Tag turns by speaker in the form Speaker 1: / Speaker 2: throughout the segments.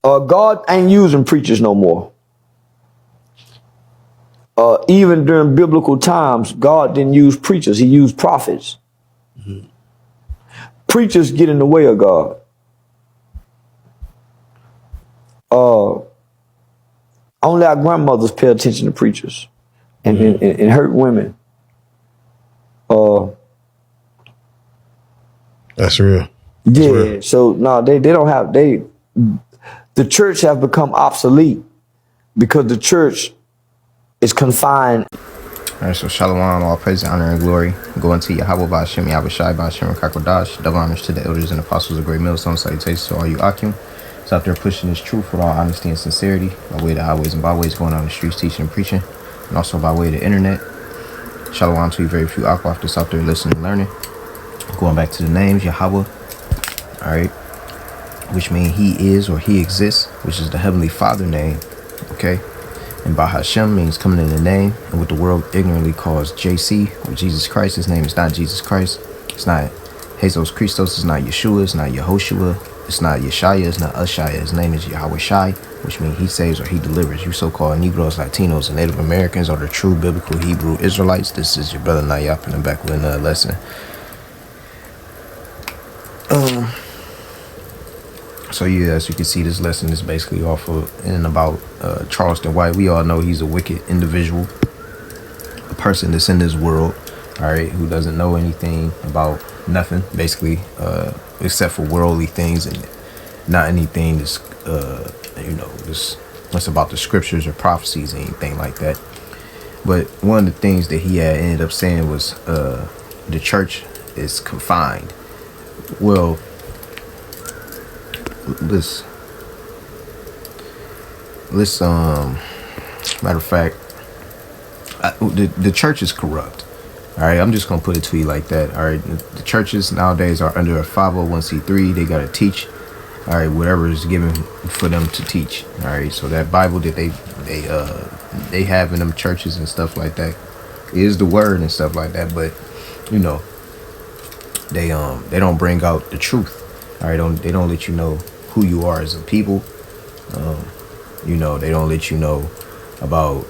Speaker 1: God ain't using preachers no more. Even during biblical times, God didn't use preachers. He used prophets.
Speaker 2: Mm-hmm.
Speaker 1: Preachers get in the way of God. Only our grandmothers pay attention to preachers and,
Speaker 2: Mm-hmm.
Speaker 1: and hurt women.
Speaker 2: That's real.
Speaker 1: Yeah, real. So no, they don't have the church have become obsolete because the church is confined.
Speaker 3: All right, so Shalom, all praise, honor, and glory go unto Yahweh Ba'Shem, Yahushai Ba'Shem, Kakodash, double honors to the elders and apostles of Great Millstone, salutations to all you Akim. It's out there pushing this truth with all honesty and sincerity, by way of the highways and byways, going on the streets, teaching and preaching, and also by way of the internet. Shalom to you, very few Akwaf that's out there listening and learning. Going back to the names, Yahweh, all right, which means he is or he exists, which is the Heavenly Father name, okay? And Bahashem means coming in the name, and what the world ignorantly calls JC, or Jesus Christ. His name is not Jesus Christ. It's not Jesus Christos. It's not Yeshua. It's not Yehoshua. It's not Yeshaya. It's not Ushaya. His name is Yahweh Shai, which means he saves or he delivers. You so-called Negroes, Latinos, and Native Americans are the true biblical Hebrew Israelites. This is your brother Nayap in the back with another lesson. So yeah, as you can see, this lesson is basically off of in and about Charleston White. We all know he's a wicked individual, a person that's in this world, all right, who doesn't know anything about nothing, basically, except for worldly things and not anything that's, that's about the scriptures or prophecies or anything like that. But one of the things that he had ended up saying was the church is confined. Well, let's matter of fact, the church is corrupt. All right, I'm just gonna put it to you like that. All right, the churches nowadays are under a 501c3. They gotta teach, all right, whatever is given for them to teach. All right, so that Bible that they have in them churches and stuff like that is the word and stuff like that. But you know, they don't bring out the truth. All right, they don't let you know who you are as a people. They don't let you know about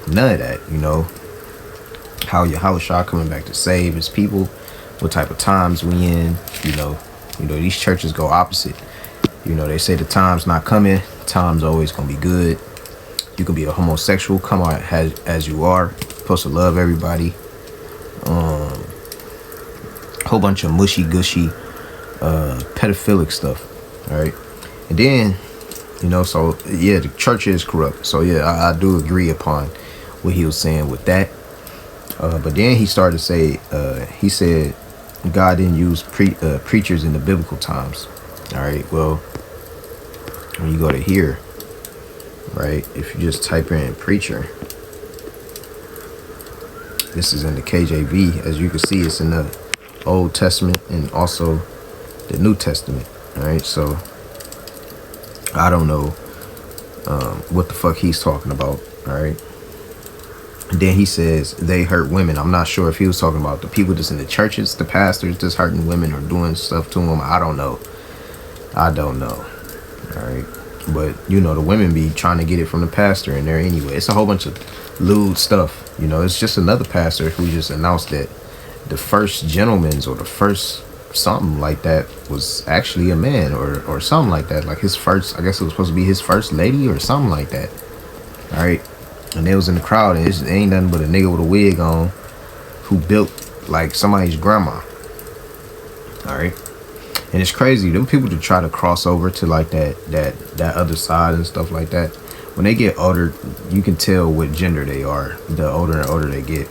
Speaker 3: none of that. How Yahushua coming back to save his people, what type of times we in. These churches go opposite. They say the time's not coming. Time's always gonna be good. You can be a homosexual, come out as you are. You're supposed to love everybody. Whole bunch of mushy gushy pedophilic stuff. All right, and then so yeah, the church is corrupt. So yeah, I do agree upon what he was saying with that. But then he started to say, he said God didn't use preachers in the biblical times. All right, well, when you go to here, right, if you just type in preacher, this is in the KJV. As you can see, it's in the Old Testament and also the New Testament. All right, so I don't know what the fuck he's talking about. All right. And then he says they hurt women. I'm not sure if he was talking about the people that's in the churches, the pastors just hurting women or doing stuff to them. I don't know. All right. But the women be trying to get it from the pastor in there anyway. It's a whole bunch of lewd stuff. It's just another pastor who just announced that the first gentleman's or the first something like that was actually a man or something like that. Like his first, I guess it was supposed to be his first lady or something like that. All right. And they was in the crowd, and it ain't nothing but a nigga with a wig on who built like somebody's grandma. All right. And it's crazy. Them people to try to cross over to like that other side and stuff like that. When they get older, you can tell what gender they are. The older and older they get.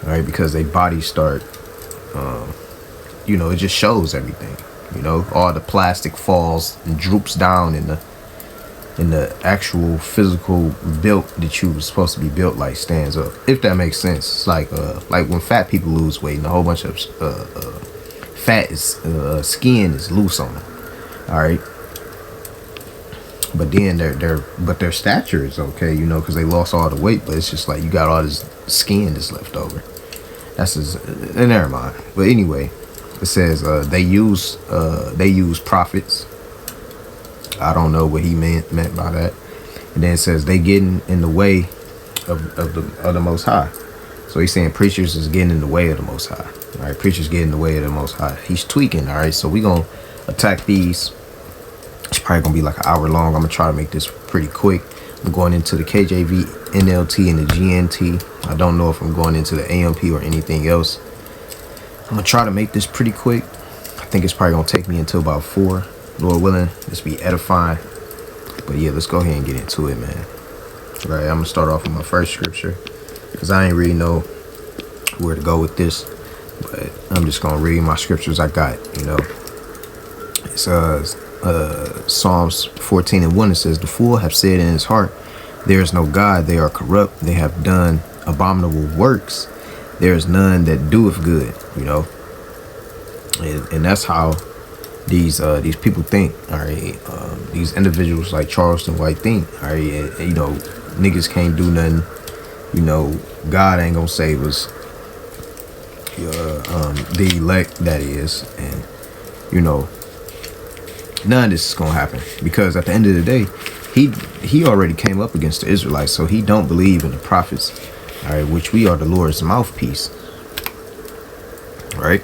Speaker 3: All right. Because their bodies start, it just shows everything. All the plastic falls and droops down in the actual physical built that you were supposed to be built like stands up, if that makes sense. It's like when fat people lose weight and a whole bunch of fat is skin is loose on them. All right, but then their stature is okay, because they lost all the weight, but it's just like you got all this skin that's left over. That's just never mind. But anyway, it says they use prophets. I don't know what he meant by that. And then it says they getting in the way of the Most High. So he's saying preachers is getting in the way of the Most High. All right, preachers getting in the way of the Most High. He's tweaking. All right, so we gonna attack these. It's probably gonna be like an hour long. I'm gonna try to make this pretty quick. I'm going into the KJV, NLT, and the GNT. I don't know if I'm going into the AMP or anything else. I'm gonna try to make this pretty quick. I think it's probably gonna take me until about 4, Lord willing. This be edifying. But yeah, let's go ahead and get into it, man. All right, I'm gonna start off with my first scripture because I ain't really know where to go with this. But I'm just gonna read my scriptures I got. You know, it's Psalms 14:1. It says, "The fool have said in his heart, there is no God. They are corrupt. They have done abominable works. There is none that doeth good." You know, and that's how these people think. All right, these individuals like Charleston White think. All right, and, you know, niggas can't do nothing. You know, God ain't gonna save us. The elect, that is, and you know, none of this is gonna happen because at the end of the day, he already came up against the Israelites, so he don't believe in the prophets. All right, which we are the Lord's mouthpiece. Right,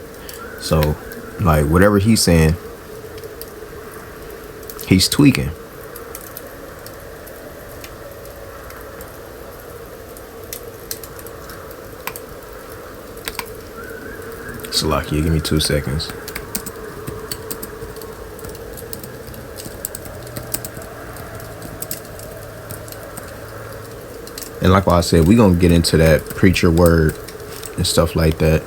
Speaker 3: so like whatever he's saying, he's tweaking. Salakia, give me 2 seconds. And like I said, we're going to get into that preacher word and stuff like that.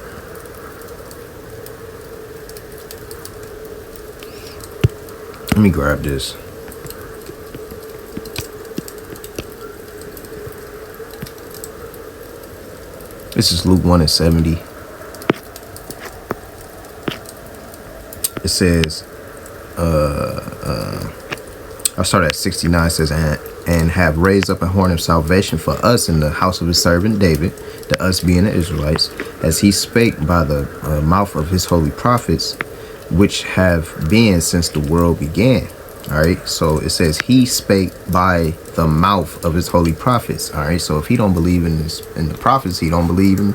Speaker 3: Let me grab this. This is Luke 1:70. It says, I'll start at 69. It says, and have raised up a horn of salvation for us in the house of his servant David, the us being the Israelites, as he spake by the mouth of his holy prophets, which have been since the world began. All right, so it says he spake by the mouth of his holy prophets. All right, so if he don't believe in the prophets, he don't believe in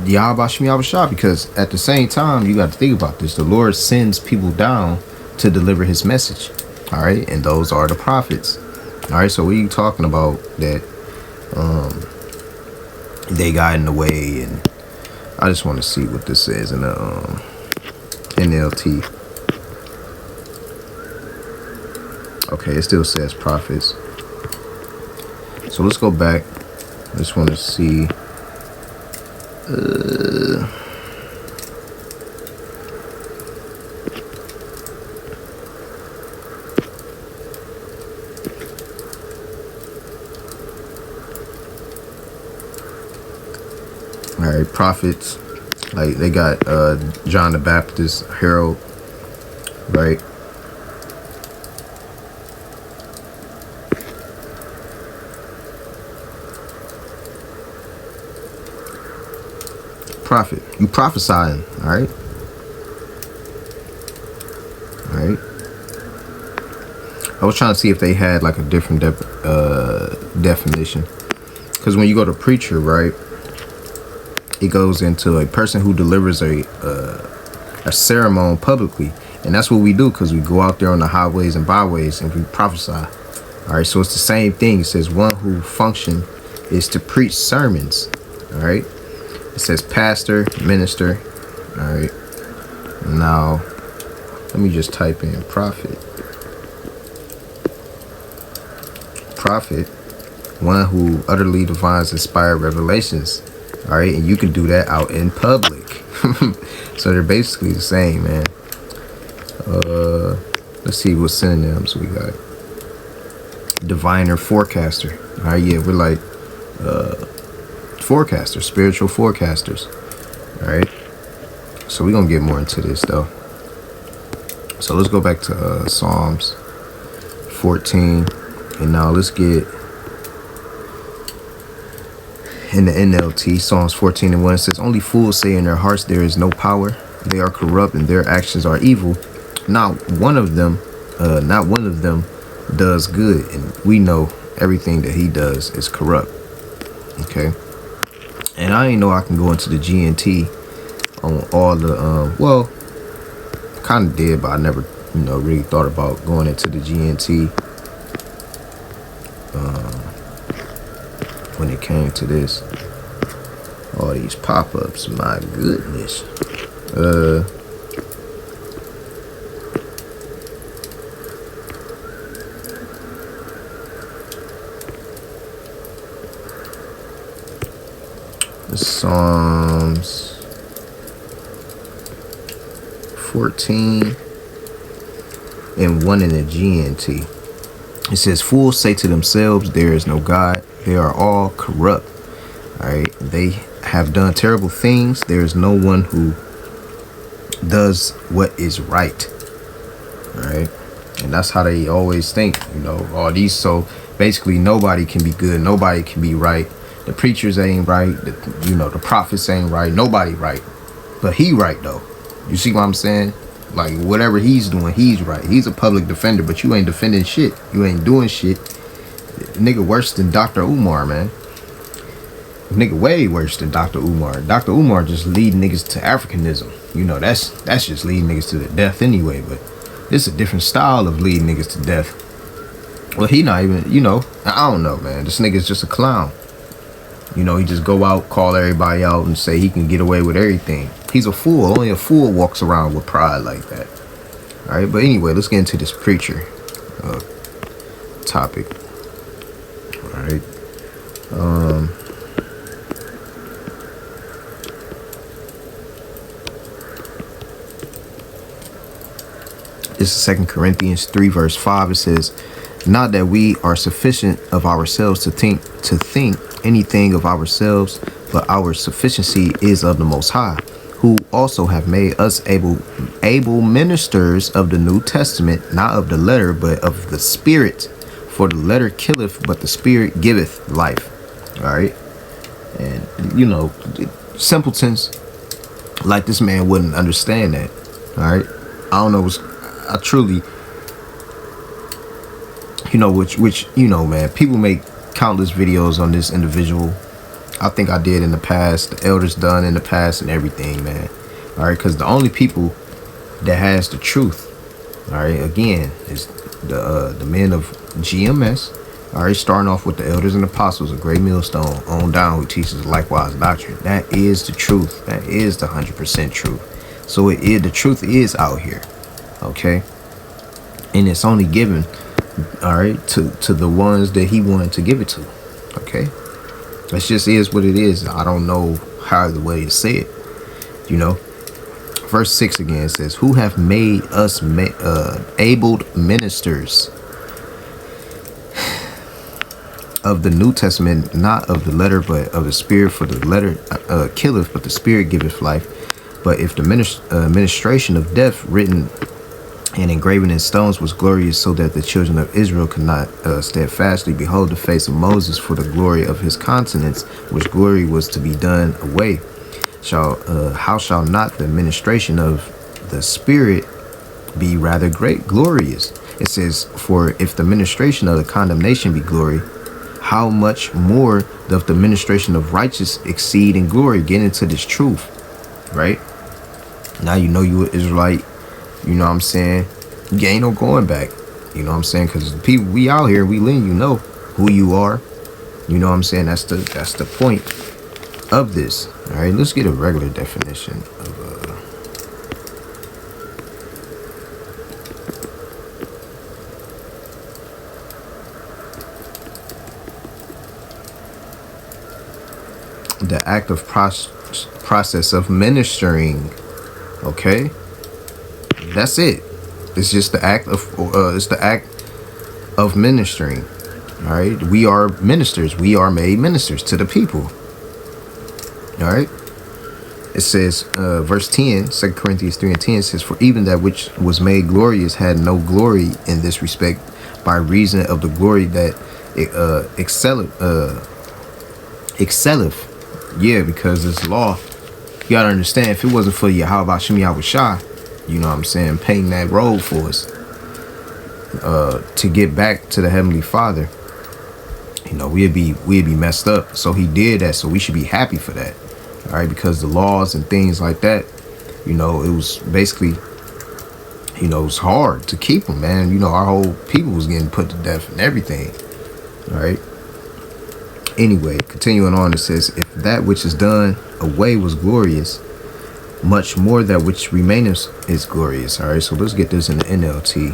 Speaker 3: Yahweh Shem Yahweh Shah, because at the same time, you got to think about this. The Lord sends people down to deliver his message. All right, and those are the prophets. All right, so what are you talking about that they got in the way? And I just want to see what this says in the NLT. Okay, it still says prophets. So let's go back. I just want to see. All right, prophets. Like they got John the Baptist, Herald, right? Prophet, you prophesying, all right? All right. I was trying to see if they had like a different definition, because when you go to preacher, right, it goes into a person who delivers a ceremony publicly, and that's what we do, because we go out there on the highways and byways and we prophesy. All right, so it's the same thing. It says one who function is to preach sermons. All right. It says pastor, minister. All right. Now, let me just type in prophet. Prophet, one who utterly divines inspired revelations. All right, and you can do that out in public. So they're basically the same, man. Let's see what synonyms we got. Diviner, forecaster. All right, yeah, we're like forecasters, spiritual forecasters. All right, so we're gonna get more into this though. So let's go back to Psalms 14, and now let's get in the NLT. Psalms 14:1. It says, only fools say in their hearts there is no power. They are corrupt and their actions are evil. Not one of them not one of them does good, and we know everything that he does is corrupt. Okay, and I ain't know I can go into the GNT on all the well, kind of did, but I never really thought about going into the GNT when it came to this. All these pop-ups, my goodness. Psalms 14 and 1 in the GNT. It says, fools say to themselves, there is no God. They are all corrupt. All right. They have done terrible things. There is no one who does what is right. All right. And that's how they always think, all these. So basically nobody can be good. Nobody can be right. The preachers ain't right. The prophets ain't right. Nobody right. But he right though. You see what I'm saying? Like whatever he's doing, he's right. He's a public defender, but you ain't defending shit. You ain't doing shit. Nigga worse than Dr. Umar, man. Nigga way worse than Dr. Umar. Dr. Umar just lead niggas to Africanism. That's just leading niggas to the death anyway. But this is a different style of leading niggas to death. Well, he not even, I don't know, man. This nigga's just a clown. He just go out, call everybody out, and say he can get away with everything. He's a fool. Only a fool walks around with pride like that. All right, but anyway, let's get into this preacher topic. All right. This is 2 Corinthians 3 verse 5. It says, not that we are sufficient of ourselves to think anything of ourselves, but our sufficiency is of the Most High, who also have made us able ministers of the New Testament, not of the letter, but of the Spirit. For the letter killeth, but the Spirit giveth life. All right. And, simpletons like this man wouldn't understand that. All right. I don't know. I truly, man, people make countless videos on this individual. I think I did in the past, the elders done in the past and everything, man. All right, because the only people that has the truth, all right, again, is the men of GMS. All right, starting off with the elders and apostles of Great Millstone on down, who teaches likewise doctrine. That is the truth. That is the 100% truth. So the truth is out here, okay, and it's only given, all right, to the ones that he wanted to give it to. Okay, that just is what it is. I don't know how the way to say it. Verse 6 again says, who have made us abled ministers of the New Testament, not of the letter, but of the Spirit. For the letter killeth, but the Spirit giveth life. But if the ministration of death, written and engraven in stones, was glorious, so that the children of Israel could not steadfastly behold the face of Moses for the glory of his countenance, which glory was to be done away, how shall not the ministration of the Spirit be rather glorious? It says, for if the ministration of the condemnation be glory, how much more doth the ministration of righteousness exceed in glory? Get into this truth, right? Now you an Israelite. You know what I'm saying? You ain't no going back. You know what I'm saying? Because the people we out here, we letting you know who you are. You know what I'm saying? That's the point of this. All right, let's get a regular definition of the active process of ministering. Okay, that's it. It's just the act of ministering. All right, we are ministers. We are made ministers to the people. All right. It says, verse 10, 2 Corinthians 3 and 10 says, for even that which was made glorious had no glory in this respect, by reason of the glory that excelleth. Yeah, because this law, you gotta understand, if it wasn't for Yahweh Shem Yahweh Shah, you know what I'm saying, painting that road for us, to get back to the Heavenly Father, we'd be messed up. So he did that. So we should be happy for that. All right, because the laws and things like that, it was basically, it was hard to keep them, man. Our whole people was getting put to death and everything. All right. Anyway, continuing on, it says, if that which is done away was glorious, much more that which remaineth is glorious. All right, so let's get this in the NLT.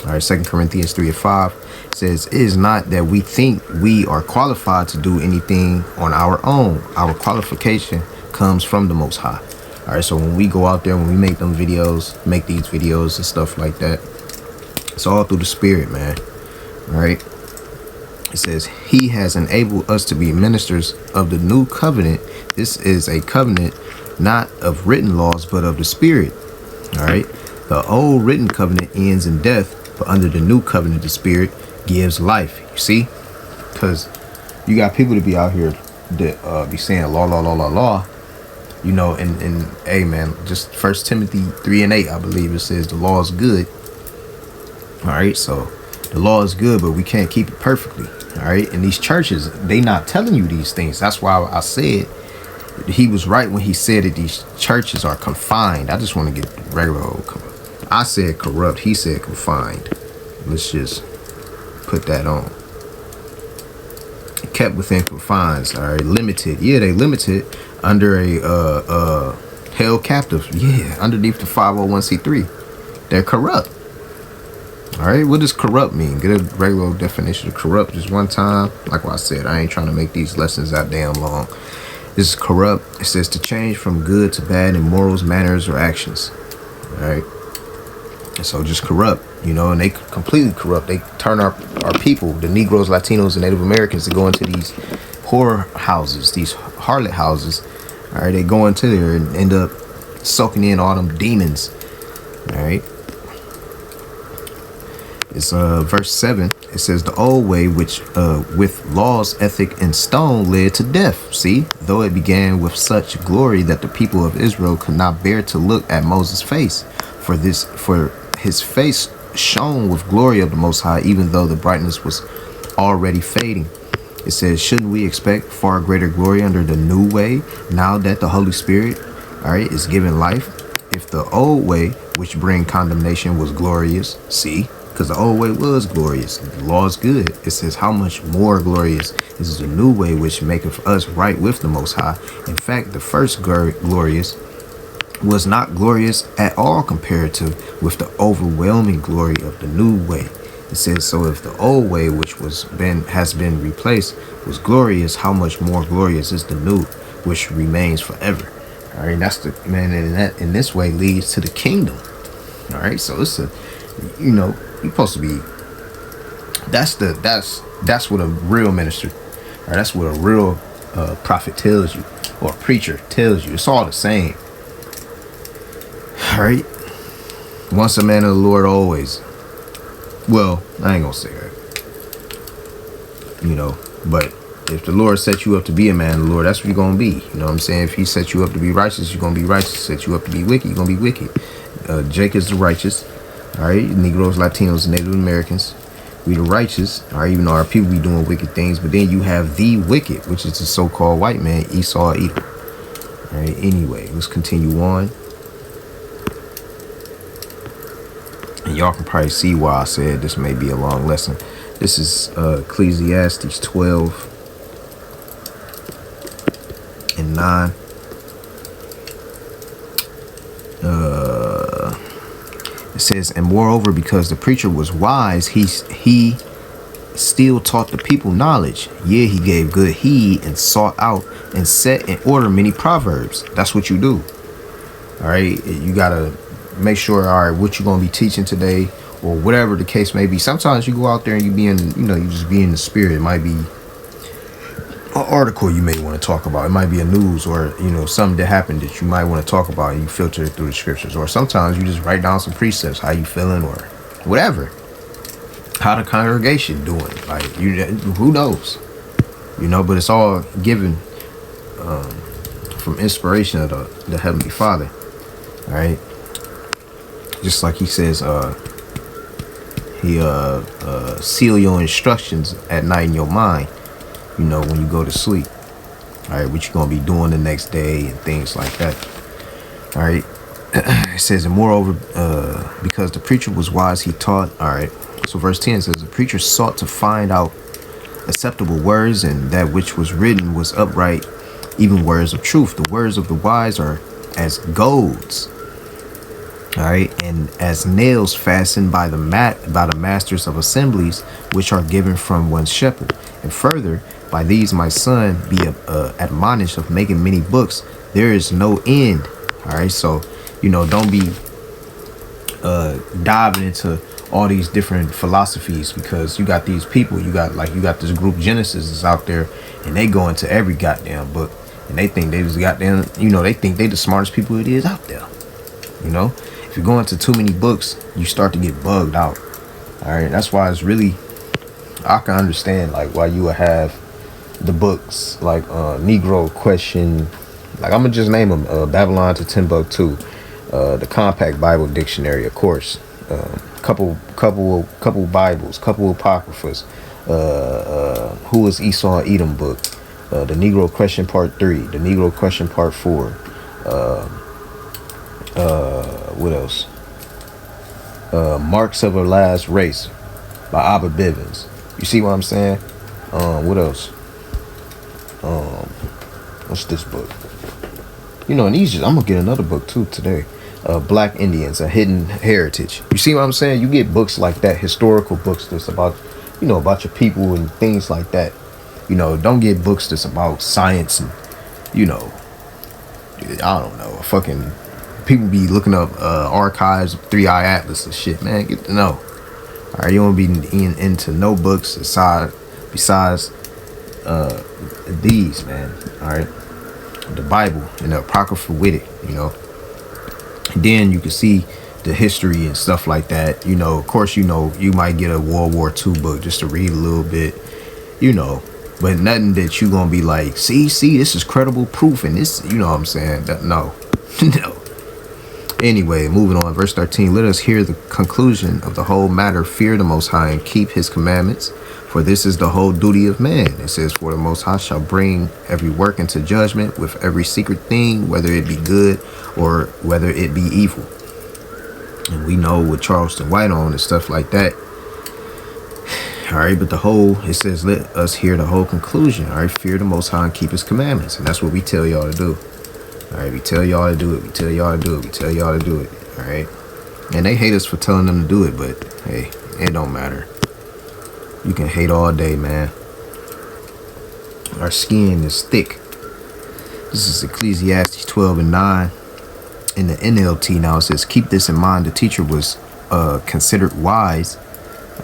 Speaker 3: All right, 2 Corinthians 3:5 says, it is not that we think we are qualified to do anything on our own. Our qualification comes from the Most High. All right, so when we go out there, when we make these videos and stuff like that, it's all through the Spirit, man. All right. It says, he has enabled us to be ministers of the new covenant. This is a covenant not of written laws, but of the Spirit. All right. The old written covenant ends in death, but under the new covenant, the Spirit gives life. You see? Because you got people to be out here that be saying law, and hey, man, just 1 Timothy 3:8, I believe it says the law is good. All right. So the law is good, but we can't keep it perfectly. All right. And these churches, they not telling you these things. That's why I said he was right when he said that these churches are confined. I just want to get regular old. I said corrupt. He said confined. Let's just put that on. Kept within confines. All right. Limited. Yeah, they limited under a held captive. Yeah, underneath the 501c3. They're corrupt. All right, what does corrupt mean? Get a regular definition of corrupt just one time. Like what I said, I ain't trying to make these lessons that damn long. This is corrupt. It says to change from good to bad in morals, manners, or actions. All right. And so just corrupt, and they completely corrupt. They turn our people, the Negroes, Latinos, and Native Americans, to go into these whore houses, these harlot houses. All right, they go into there and end up soaking in all them demons. All right. It's verse 7. It says the old way, which with laws, ethic, and stone led to death. See, though it began with such glory that the people of Israel could not bear to look at Moses' face, for his face shone with glory of the Most High, even though the brightness was already fading. It says, shouldn't we expect far greater glory under the new way, now that the Holy Spirit, all right, is given life? If the old way, which bring condemnation, was glorious, see, because the old way was glorious, the law is good. It says, how much more glorious is the new way, which maketh us right with the Most High. In fact, the first glorious was not glorious at all comparative with the overwhelming glory of the new way. It says, so if the old way, which has been replaced, was glorious, how much more glorious is the new, which remains forever. All right, that's the man, and that in this way leads to the kingdom. All right, so it's you're supposed to be. That's what a real minister, or that's what a real prophet tells you, or a preacher tells you. It's all the same. All right. Once a man of the Lord, always. Well, I ain't gonna say that. But if the Lord set you up to be a man of the Lord, that's what you're gonna be. You know what I'm saying? If he set you up to be righteous, you're gonna be righteous. Set you up to be wicked, you're gonna be wicked. Jake is the righteous. All right, Negroes, Latinos, and Native Americans, we the righteous. All right, even though our people be doing wicked things, but then you have the wicked, which is the so-called white man, Esau, Edom. All right. Anyway, let's continue on. And y'all can probably see why I said this may be a long lesson. This is Ecclesiastes 12:9. It says, and moreover, because the preacher was wise, he still taught the people knowledge. Yeah, he gave good heed and sought out and set in order many proverbs. That's what you do. All right, you gotta make sure, all right, what you're gonna be teaching today, or whatever the case may be. Sometimes you go out there and you be in, you just be in the spirit. It might be an article you may want to talk about. It might be a news, or something that happened that you might want to talk about, and you filter it through the scriptures. Or sometimes you just write down some precepts, how you feeling, or whatever, how the congregation doing, like who knows, but it's all given from inspiration of the Heavenly Father. All right, just like he says, seal your instructions at night in your mind, you know, when you go to sleep. All right, what you're gonna be doing the next day and things like that. All right. It says, and moreover, because the preacher was wise, he taught. All right. So verse 10 says, the preacher sought to find out acceptable words, and that which was written was upright, even words of truth. The words of the wise are as golds, all right, and as nails fastened by the masters of assemblies, which are given from one shepherd. And further, by these my son be admonished of making many books. There is no end. All right, so you know, don't be diving into all these different philosophies, because you got these people, you got this group Genesis is out there, and they go into every goddamn book, and they think they just goddamn, you know, they think they the smartest people it is out there. You know, if you go into too many books, you start to get bugged out. All right, that's why it's really, I can understand like why you would have the books like Negro Question, like I'm gonna just name them, Babylon to Timbuktu, the Compact Bible Dictionary, of course, couple Bibles, couple Apocryphas, Who is Esau Edom book, the Negro Question Part 3, the Negro Question Part 4, what else? Marks of a Last Race by Abba Bivens. You see what I'm saying? What else? What's this book? You know, in Egypt, I'm gonna get another book too today. Black Indians, A Hidden Heritage. You see what I'm saying? You get books like that, historical books that's about, you know, about your people and things like that. You know, don't get books that's about science and, you know, I don't know, fucking people be looking up archives, 3i Atlas and shit, man. Get to know. All right, you won't be into no books besides these, man. All right, the Bible and the Apocrypha with it, you know. And then you can see the history and stuff like that. You know, of course, you know, you might get a World War II book just to read a little bit, you know, but nothing that you gonna be like, see, this is credible proof, and this, you know what I'm saying? No, no. Anyway, moving on, verse 13, let us hear the conclusion of the whole matter. Fear the Most High and keep his commandments, for this is the whole duty of man. It says, for the Most High shall bring every work into judgment with every secret thing, whether it be good or whether it be evil. And we know with Charleston White on and stuff like that. All right, but it says, let us hear the whole conclusion. All right, fear the Most High and keep his commandments. And that's what we tell y'all to do. All right, we tell y'all to do it. We tell y'all to do it. We tell y'all to do it. All right. And they hate us for telling them to do it, but hey, it don't matter. You can hate all day, man. Our skin is thick. This is Ecclesiastes 12:9. In the NLT now it says, keep this in mind. The teacher was considered wise.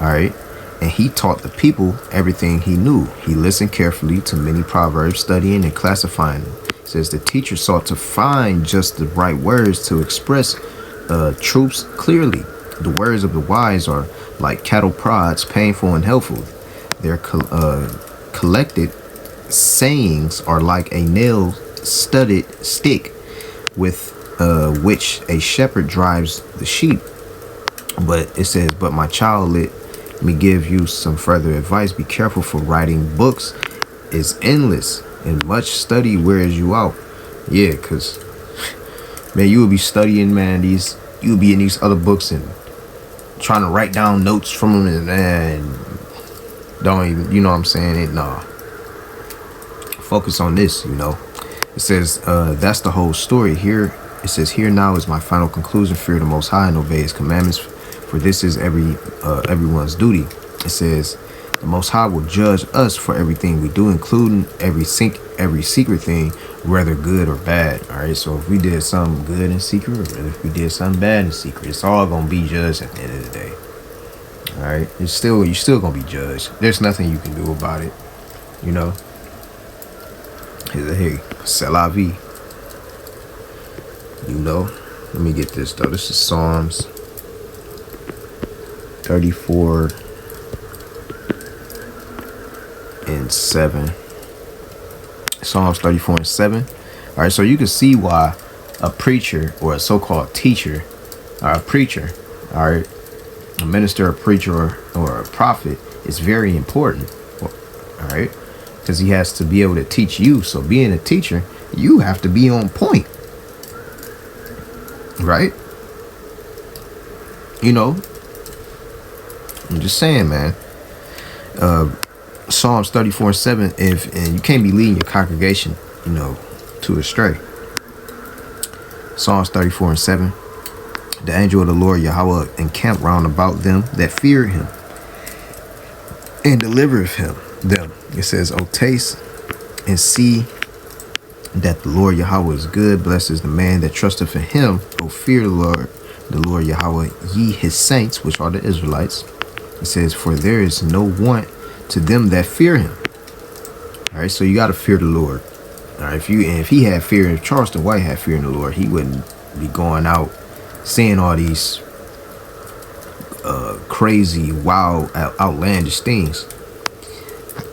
Speaker 3: All right. And he taught the people everything he knew. He listened carefully to many proverbs, studying and classifying them. It says the teacher sought to find just the right words to express truths clearly. The words of the wise are like cattle prods, painful and helpful. Their collected sayings are like a nail-studded stick with which a shepherd drives the sheep. But it says, but my child, let me give you some further advice. Be careful, for writing books is endless, and much study wears you out. Yeah, because, man, you will be studying, man, you'll be in these other books and trying to write down notes from them, and don't even, you know what I'm saying? Nah. Focus on this, you know. It says, that's the whole story. Here, it says, here now is my final conclusion. Fear the Most High and obey his commandments, for this is everyone's duty. It says, the Most High will judge us for everything we do, including every secret thing, whether good or bad. All right, so if we did something good in secret, or if we did something bad in secret, it's all gonna be judged at the end of the day. All right, you're still gonna be judged. There's nothing you can do about it, you know. Hey, c'est la vie. You know. Let me get this though. This is Psalms 34 and 7. Psalms 34 and 7. All right, so you can see why a preacher or a so-called teacher or a preacher, all right, a minister, a preacher, or a prophet is very important. All right, because he has to be able to teach you. So being a teacher, you have to be on point, right? You know, I'm just saying, man. Psalms 34:7. And you can't be leading your congregation, to astray. Psalms 34:7. The angel of the Lord Yahweh encamp round about them that fear him, and delivereth them. It says, "O taste and see that the Lord Yahweh is good. Blessed is the man that trusteth in him. O fear the Lord Yahweh, ye his saints," which are the Israelites. It says, "For there is no want to them that fear him." All right, so you got to fear the Lord. All right, if he had fear, if Charleston White had fear in the Lord, he wouldn't be going out saying all these crazy, wild, outlandish things.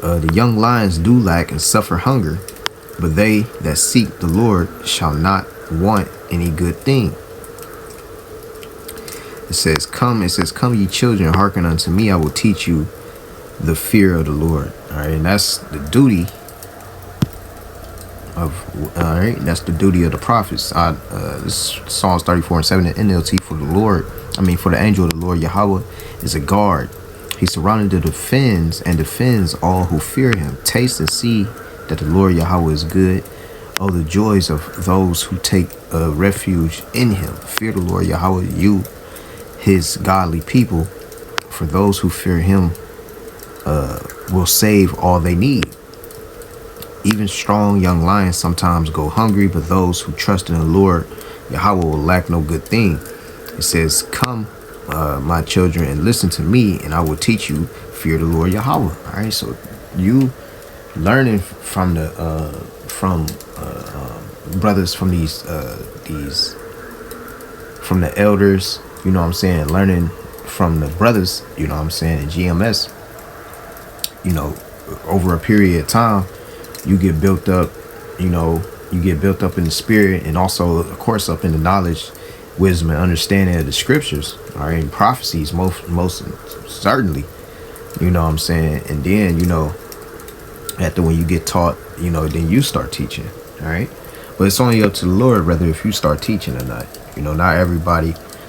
Speaker 3: The young lions do lack and suffer hunger, but they that seek the Lord shall not want any good thing. It says, "Come ye children, hearken unto me, I will teach you the fear of the Lord." All right, and that's the duty of the prophets. This is Psalms 34:7 in NLT. For the angel of the Lord Yahweh is a guard. He surrounded to defends all who fear him. Taste and see that the Lord Yahweh is good. Oh, the joys of those who take refuge in him. Fear the Lord Yahweh, you his godly people, for those who fear him will save all they need. Even strong young lions sometimes go hungry, but those who trust in the Lord Yahweh will lack no good thing. It says, "Come, my children, and listen to me, and I will teach you fear the Lord Yahweh." All right, so you learning from the brothers, from from the elders, learning from the brothers, in GMS, over a period of time, you get built up, in the spirit, and also, of course, up in the knowledge, wisdom, and understanding of the scriptures, all right, and prophecies, most certainly, and then, after when you get taught, then you start teaching, all right, but it's only up to the Lord whether if you start teaching or not.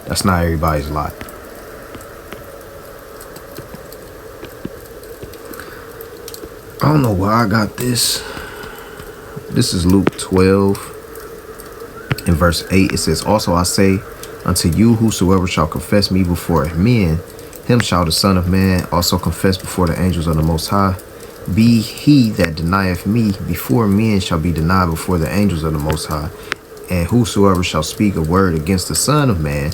Speaker 3: That's not everybody's lot. I don't know why I got this. This is Luke 12 in verse 8. It says, "Also I say unto you, whosoever shall confess me before men, him shall the Son of Man also confess before the angels of the Most High. Be he that denieth me before men shall be denied before the angels of the Most High. And whosoever shall speak a word against the Son of Man,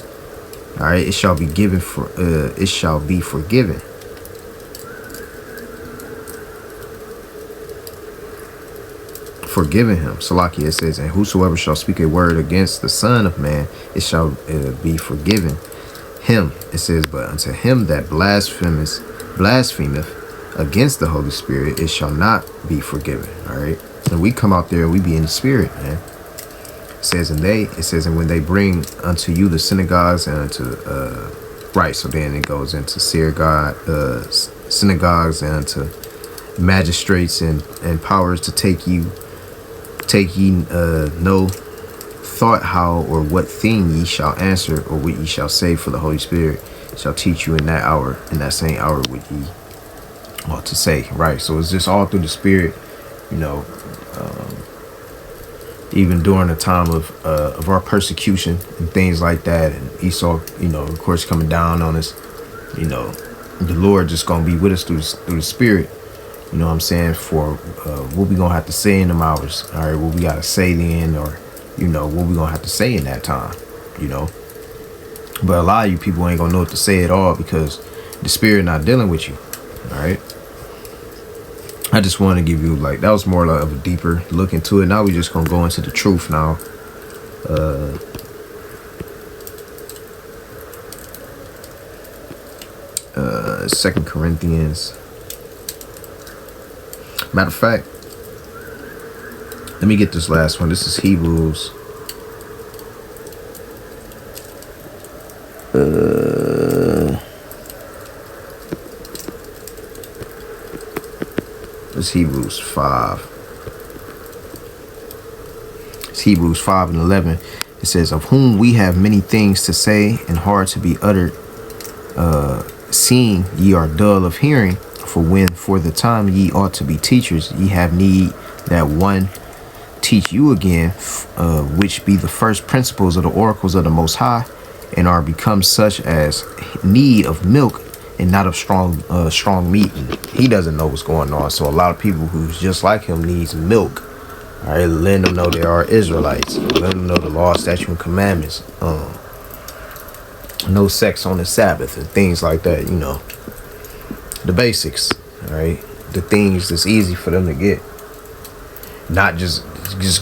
Speaker 3: all right, it shall be forgiven." Forgiven him. Salakia, it says, "And whosoever shall speak a word against the Son of Man, it shall be forgiven him." It says, "But unto him that blasphemeth against the Holy Spirit, it shall not be forgiven." All right. And we come out there, we be in the spirit, man. It says, and when they bring unto you the synagogues and unto right. So then it goes into synagogues and unto magistrates and powers to take ye no thought how or what thing ye shall answer or what ye shall say, for the Holy Spirit shall teach you in that same hour what ye ought to say. Right. So it's just all through the spirit, even during the time of our persecution and things like that, and Esau, of course, coming down on us, the Lord just gonna be with us through the spirit. For what we gonna have to say in them hours, all right, what we gotta say then, or what we gonna have to say in that time, but a lot of you people ain't gonna know what to say at all because the spirit not dealing with you. All right, I just want to give you that was more of a deeper look into it. Now we just gonna go into the truth now. 2 Corinthians. Matter of fact, let me get this last one. This is Hebrews. It's Hebrews 5. It's Hebrews 5 and 11. It says, of whom we have many things to say and hard to be uttered, seeing ye are dull of hearing. For when for the time ye ought to be teachers, ye have need that one teach you again, which be the first principles of the oracles of the Most High, and are become such as need of milk and not of strong meat. And he doesn't know what's going on. So a lot of people who's just like him needs milk. All right, letting them know they are Israelites. Let them know the law, statute, and commandments. No sex on the Sabbath and things like that. You know, the basics. All right, the things that's easy for them to get. Not just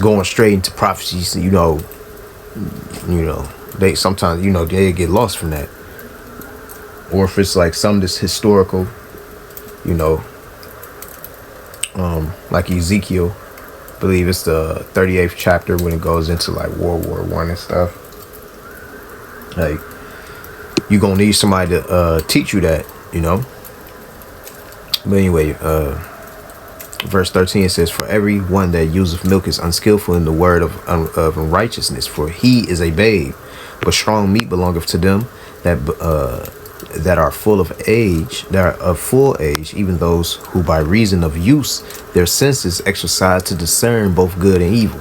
Speaker 3: going straight into prophecies. You know, they sometimes they get lost from that. Or if it's like some that's historical, like Ezekiel. I believe it's the 38th chapter when it goes into like World War I and stuff. Like, you're gonna need somebody to teach you that, But anyway, verse 13 says, for every one that useth milk is unskillful in the word of unrighteousness, for he is a babe. But strong meat belongeth to them that are full of full age, even those who by reason of use their senses exercise to discern both good and evil.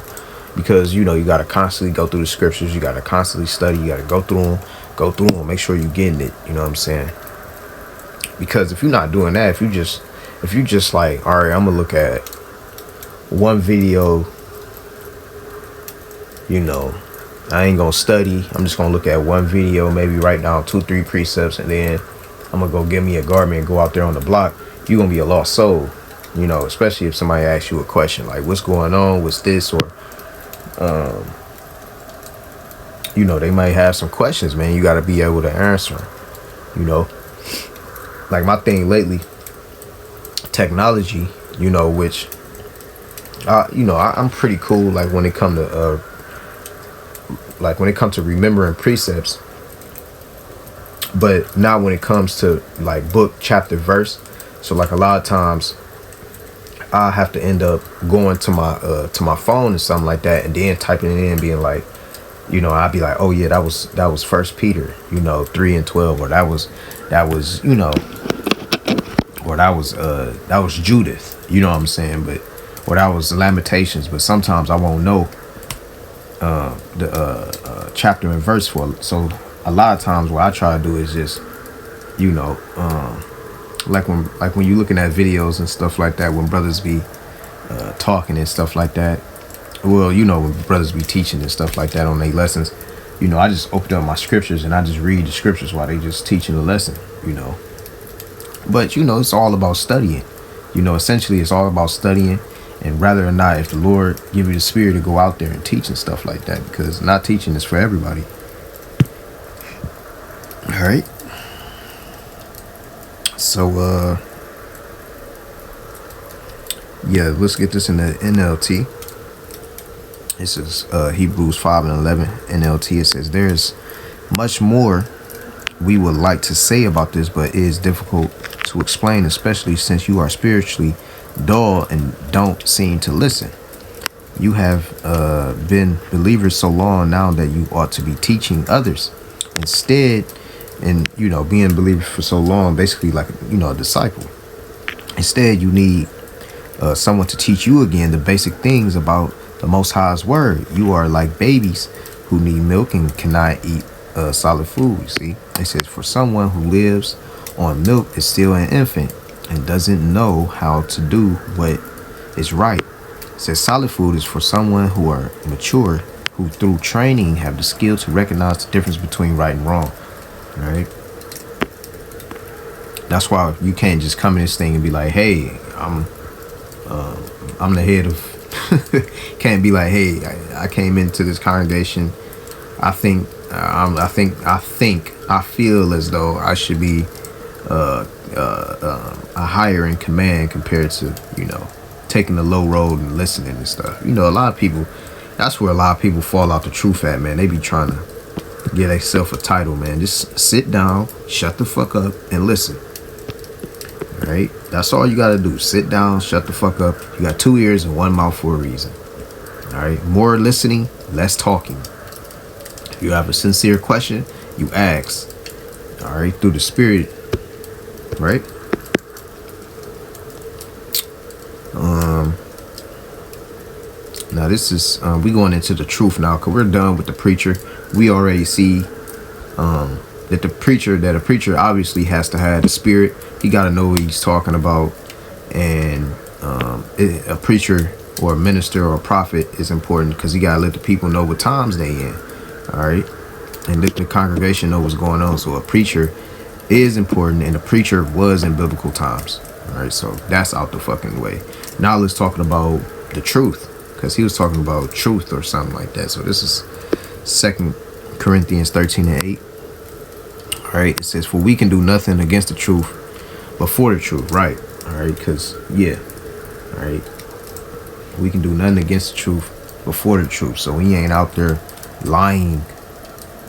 Speaker 3: Because you got to constantly go through the scriptures, you got to constantly study, you got to go through them, make sure you're getting it. You know what I'm saying? Because if you're not doing that, if you just like, all right, I'm gonna look at one video, I ain't gonna study. I'm just gonna look at one video, maybe write down 2-3 precepts, and then I'm gonna go get me a garment and go out there on the block. You're gonna be a lost soul, especially if somebody asks you a question like, what's going on, what's this, or they might have some questions, man. You gotta be able to answer them, like my thing lately, technology, which I'm pretty cool, like when it come to remembering precepts, but not when it comes to like book, chapter, verse. So like a lot of times I have to end up going to my phone or something like that, and then typing it in, being like, I'd be like, oh yeah, that was First Peter, 3:12, or that was or that was Judith, you know what I'm saying, or that was Lamentations. But sometimes I won't know the chapter and verse for it. So a lot of times what I try to do is just like when you're looking at videos and stuff like that, when brothers be talking and stuff like that, well, when brothers be teaching and stuff like that on their lessons, I just open up my scriptures and I just read the scriptures while they just teaching the lesson, but it's all about studying. Essentially it's all about studying. And rather or not, if the Lord give you the spirit to go out there and teach and stuff like that, because not teaching is for everybody. All right. So, let's get this in the NLT. This is Hebrews 5 and 11 NLT. It says, there's much more we would like to say about this, but it is difficult to explain, especially since you are spiritually dull and don't seem to listen. You have been believers so long now that you ought to be teaching others instead. And being believers for so long, basically like a disciple. Instead, you need someone to teach you again the basic things about the Most High's word. You are like babies who need milk and cannot eat solid food. You see, it says, for someone who lives on milk is still an infant and doesn't know how to do what is right. It says solid food is for someone who are mature, who through training have the skill to recognize the difference between right and wrong. All right. That's why you can't just come in this thing and be like, hey, I'm the head of. Can't be like, hey, I came into this congregation. I feel as though I should be a higher in command compared to taking the low road and listening and stuff. A lot of people, that's where a lot of people fall out the truth at, man. They be trying to get themselves a title, man. Just sit down, shut the fuck up, and listen. All Right? That's all you gotta do. Sit down, shut the fuck up. You got 2 ears and 1 mouth for a reason. Alright? More listening, less talking. If you have a sincere question, you ask. Alright? Through the spirit. Right? Now this is we going into the truth now, because we're done with the preacher. We already see that a preacher obviously has to have the spirit. He got to know what he's talking about. And a preacher or a minister or a prophet is important, because he got to let the people know what times they in. All right? And let the congregation know what's going on. So a preacher is important, and a preacher was in biblical times. All right? So that's out the fucking way. Now let's talk about the truth, because he was talking about truth or something like that. So this is 2 Corinthians 13:8. All right, it says, for we can do nothing against the truth, but for the truth. Right. All right, because, yeah. All right. We can do nothing against the truth, but for the truth. So he ain't out there lying.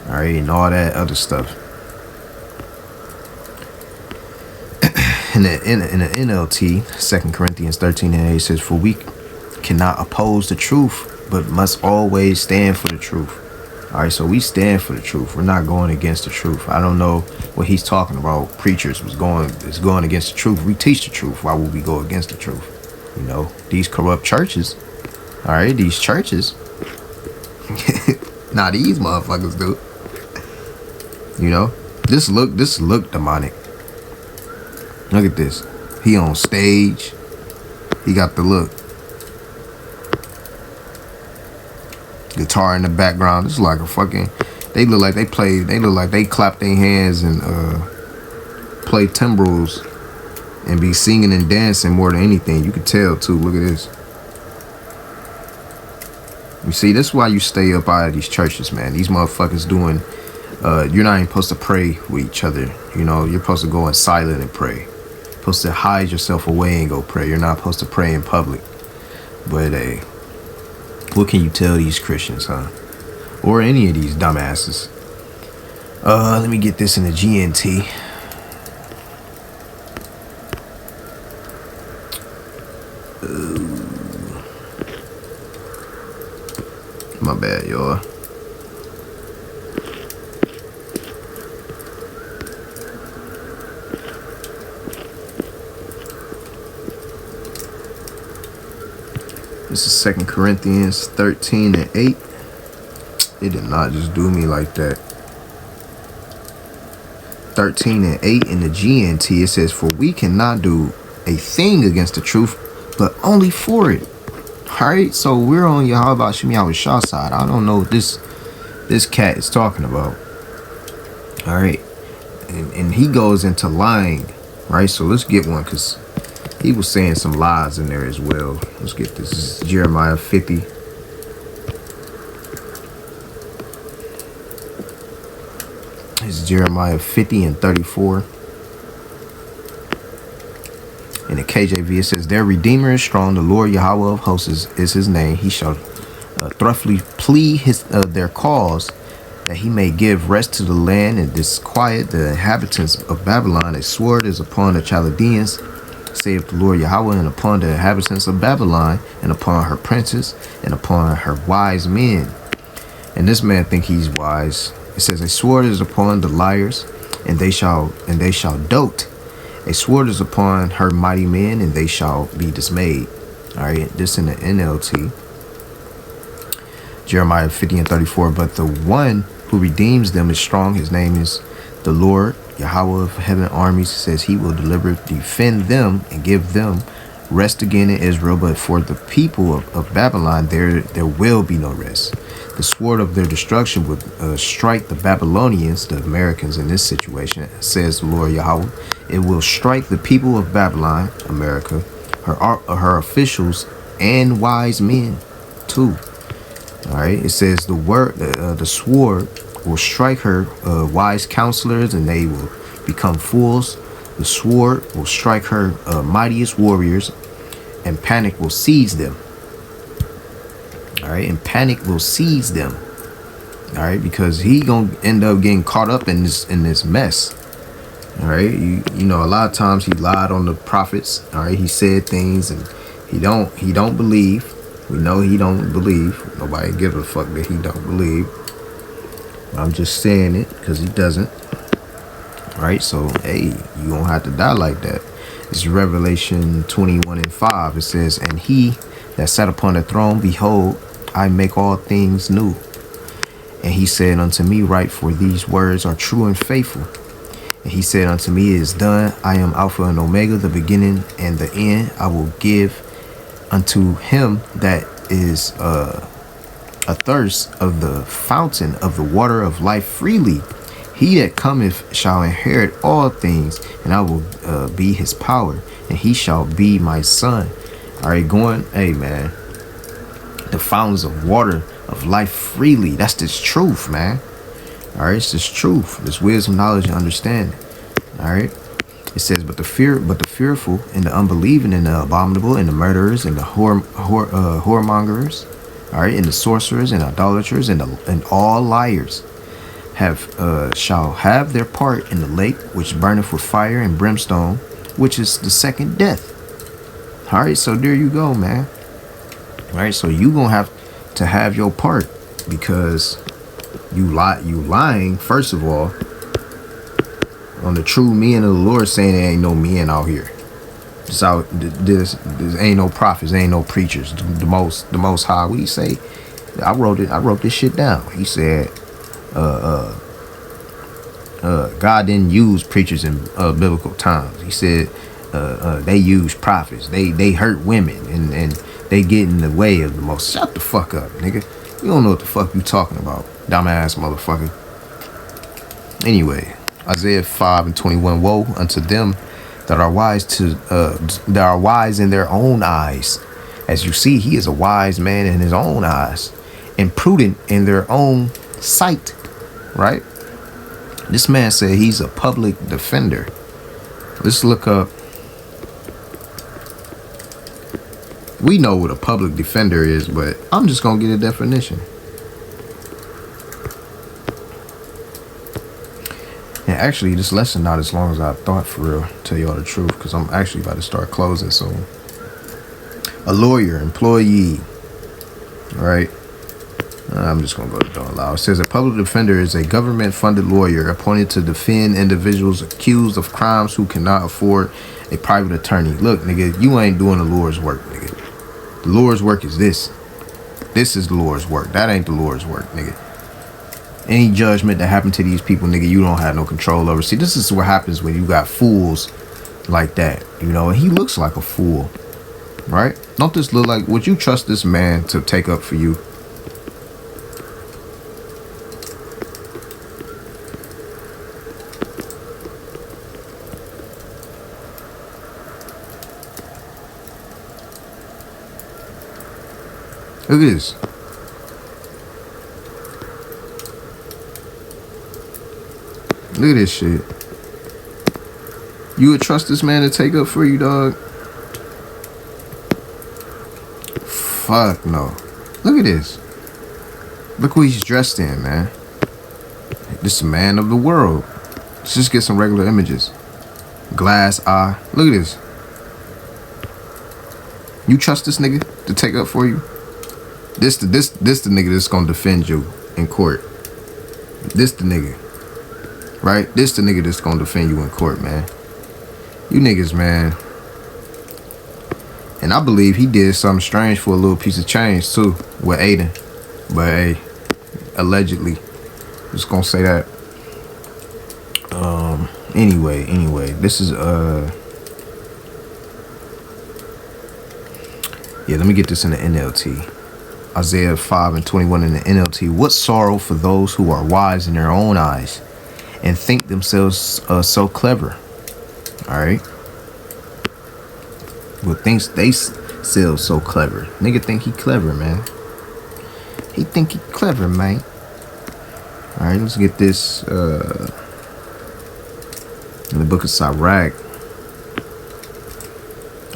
Speaker 3: All right, and all that other stuff. In the NLT, 2 Corinthians 13:8 says, for we cannot oppose the truth, but must always stand for the truth. All right, so we stand for the truth. We're not going against the truth. I don't know what he's talking about. Preachers is going against the truth. We teach the truth. Why would we go against the truth? You know, these corrupt churches. All right, these churches. Nah, these motherfuckers do. You know, this look demonic. Look at this. He on stage. He got the look. Guitar in the background. It's like a fucking. They look like they clap their hands and play timbrels and be singing and dancing more than anything. You can tell too. Look at this. You see, that's why you stay up out of these churches, man. These motherfuckers doing. You're not even supposed to pray with each other. You know, you're supposed to go in silent and pray. You're supposed to hide yourself away and go pray. You're not supposed to pray in public. But hey. What can you tell these Christians, huh? Or any of these dumbasses? Let me get this in the GNT. My bad, y'all. This is 2 Corinthians 13:8. It did not just do me like that. 13:8 in the GNT, it says, for we cannot do a thing against the truth, but only for it. Alright, so we're on Yahweh Shem Yahweh Shah side. I don't know what this cat is talking about. Alright. And he goes into lying. Right, so let's get one, because he was saying some lies in there as well. Let's get this. This is Jeremiah 50. This is Jeremiah 50:34. In the KJV, it says, their Redeemer is strong. The Lord Yahweh of hosts is his name. He shall throughly plead their cause, that he may give rest to the land and disquiet the inhabitants of Babylon. A sword is upon the Chaldeans, saith the Lord Yahweh, and upon the inhabitants of Babylon, and upon her princes, and upon her wise men. And this man think he's wise. It says, a sword is upon the liars, and they shall dote. A sword is upon her mighty men, and they shall be dismayed. All right, this in the NLT. Jeremiah 50:34. But the one who redeems them is strong. His name is the Lord Yahweh of heaven armies. Says he will defend them and give them rest again in Israel. But for the people of Babylon, there will be no rest. The sword of their destruction would strike the Babylonians, the Americans in this situation, says the Lord Yahweh. It will strike the people of Babylon, America, her officials and wise men too. All right, it says the sword will strike her wise counselors, and they will become fools. The sword will strike her mightiest warriors, and panic will seize them. All right, and panic will seize them. All right, because he gonna end up getting caught up in this mess. All right, you know, a lot of times he lied on the prophets. All right, he said things and he don't believe. We know he don't believe. Nobody gives a fuck that he don't believe. I'm just saying it because he doesn't. Right, so hey, you don't have to die like that. It's Revelation 21:5. It says, and he that sat upon the throne, behold, I make all things new. And he said unto me, write, for these words are true and faithful. And he said unto me, it is done. I am Alpha and Omega, the beginning and the end. I will give unto him that is athirst of the fountain of the water of life freely. He that cometh shall inherit all things, and I will be his power, and he shall be my son. All right, hey man, the fountains of water of life freely. That's this truth, man. All right, it's this truth, this wisdom, knowledge, and understanding. All right, it says, but the fearful, and the unbelieving, and the abominable, and the murderers, and the whoremongers, all right, and the sorcerers, and idolaters, and all liars shall have their part in the lake which burneth with fire and brimstone, which is the second death. All right, so there you go, man. All right, so you gonna have to have your part, because you lying, first of all, on the true men of the Lord, saying there ain't no men out here. This ain't no prophets, ain't no preachers. The most high. We say, I wrote this shit down. He said, God didn't use preachers in biblical times. He said they use prophets. They hurt women and they get in the way of the most. Shut the fuck up, nigga. You don't know what the fuck you talking about, dumbass motherfucker. Anyway, Isaiah 5:21. Woe unto them that are wise in their own eyes. As you see, he is a wise man in his own eyes, and prudent in their own sight. Right? This man said he's a public defender. Let's look up. We know what a public defender is, but I'm just gonna get a definition. And actually, this lesson not as long as I thought, for real, tell y'all the truth, because I'm actually about to start closing soon. A lawyer, employee, right? I'm just going to go to don't allow. It says a public defender is a government-funded lawyer appointed to defend individuals accused of crimes who cannot afford a private attorney. Look, nigga, you ain't doing the Lord's work, nigga. The Lord's work is this. This is the Lord's work. That ain't the Lord's work, nigga. Any judgment that happened to these people, nigga, you don't have no control over. See, this is what happens when you got fools like that, you know, and he looks like a fool, right? Don't this look like, would you trust this man to take up for you? Look at this. Look at this shit. You would trust this man to take up for you, dog? Fuck no. Look at this. Look what he's dressed in, man. This is a man of the world. Let's just get some regular images. Glass eye. Look at this. You trust this nigga to take up for you? This the nigga that's gonna defend you in court. This the nigga. Right? This the nigga that's gonna defend you in court, man. You niggas, man. And I believe he did something strange for a little piece of change, too, with Aiden. But, hey, allegedly. Just gonna say that. Anyway, this is, yeah, let me get this in the NLT. Isaiah 5:21 in the NLT. What sorrow for those who are wise in their own eyes and think themselves so clever. All right. Well, thinks they self so clever. Nigga think he clever, man. He think he clever, man. All right, let's get this in the book of Sirach.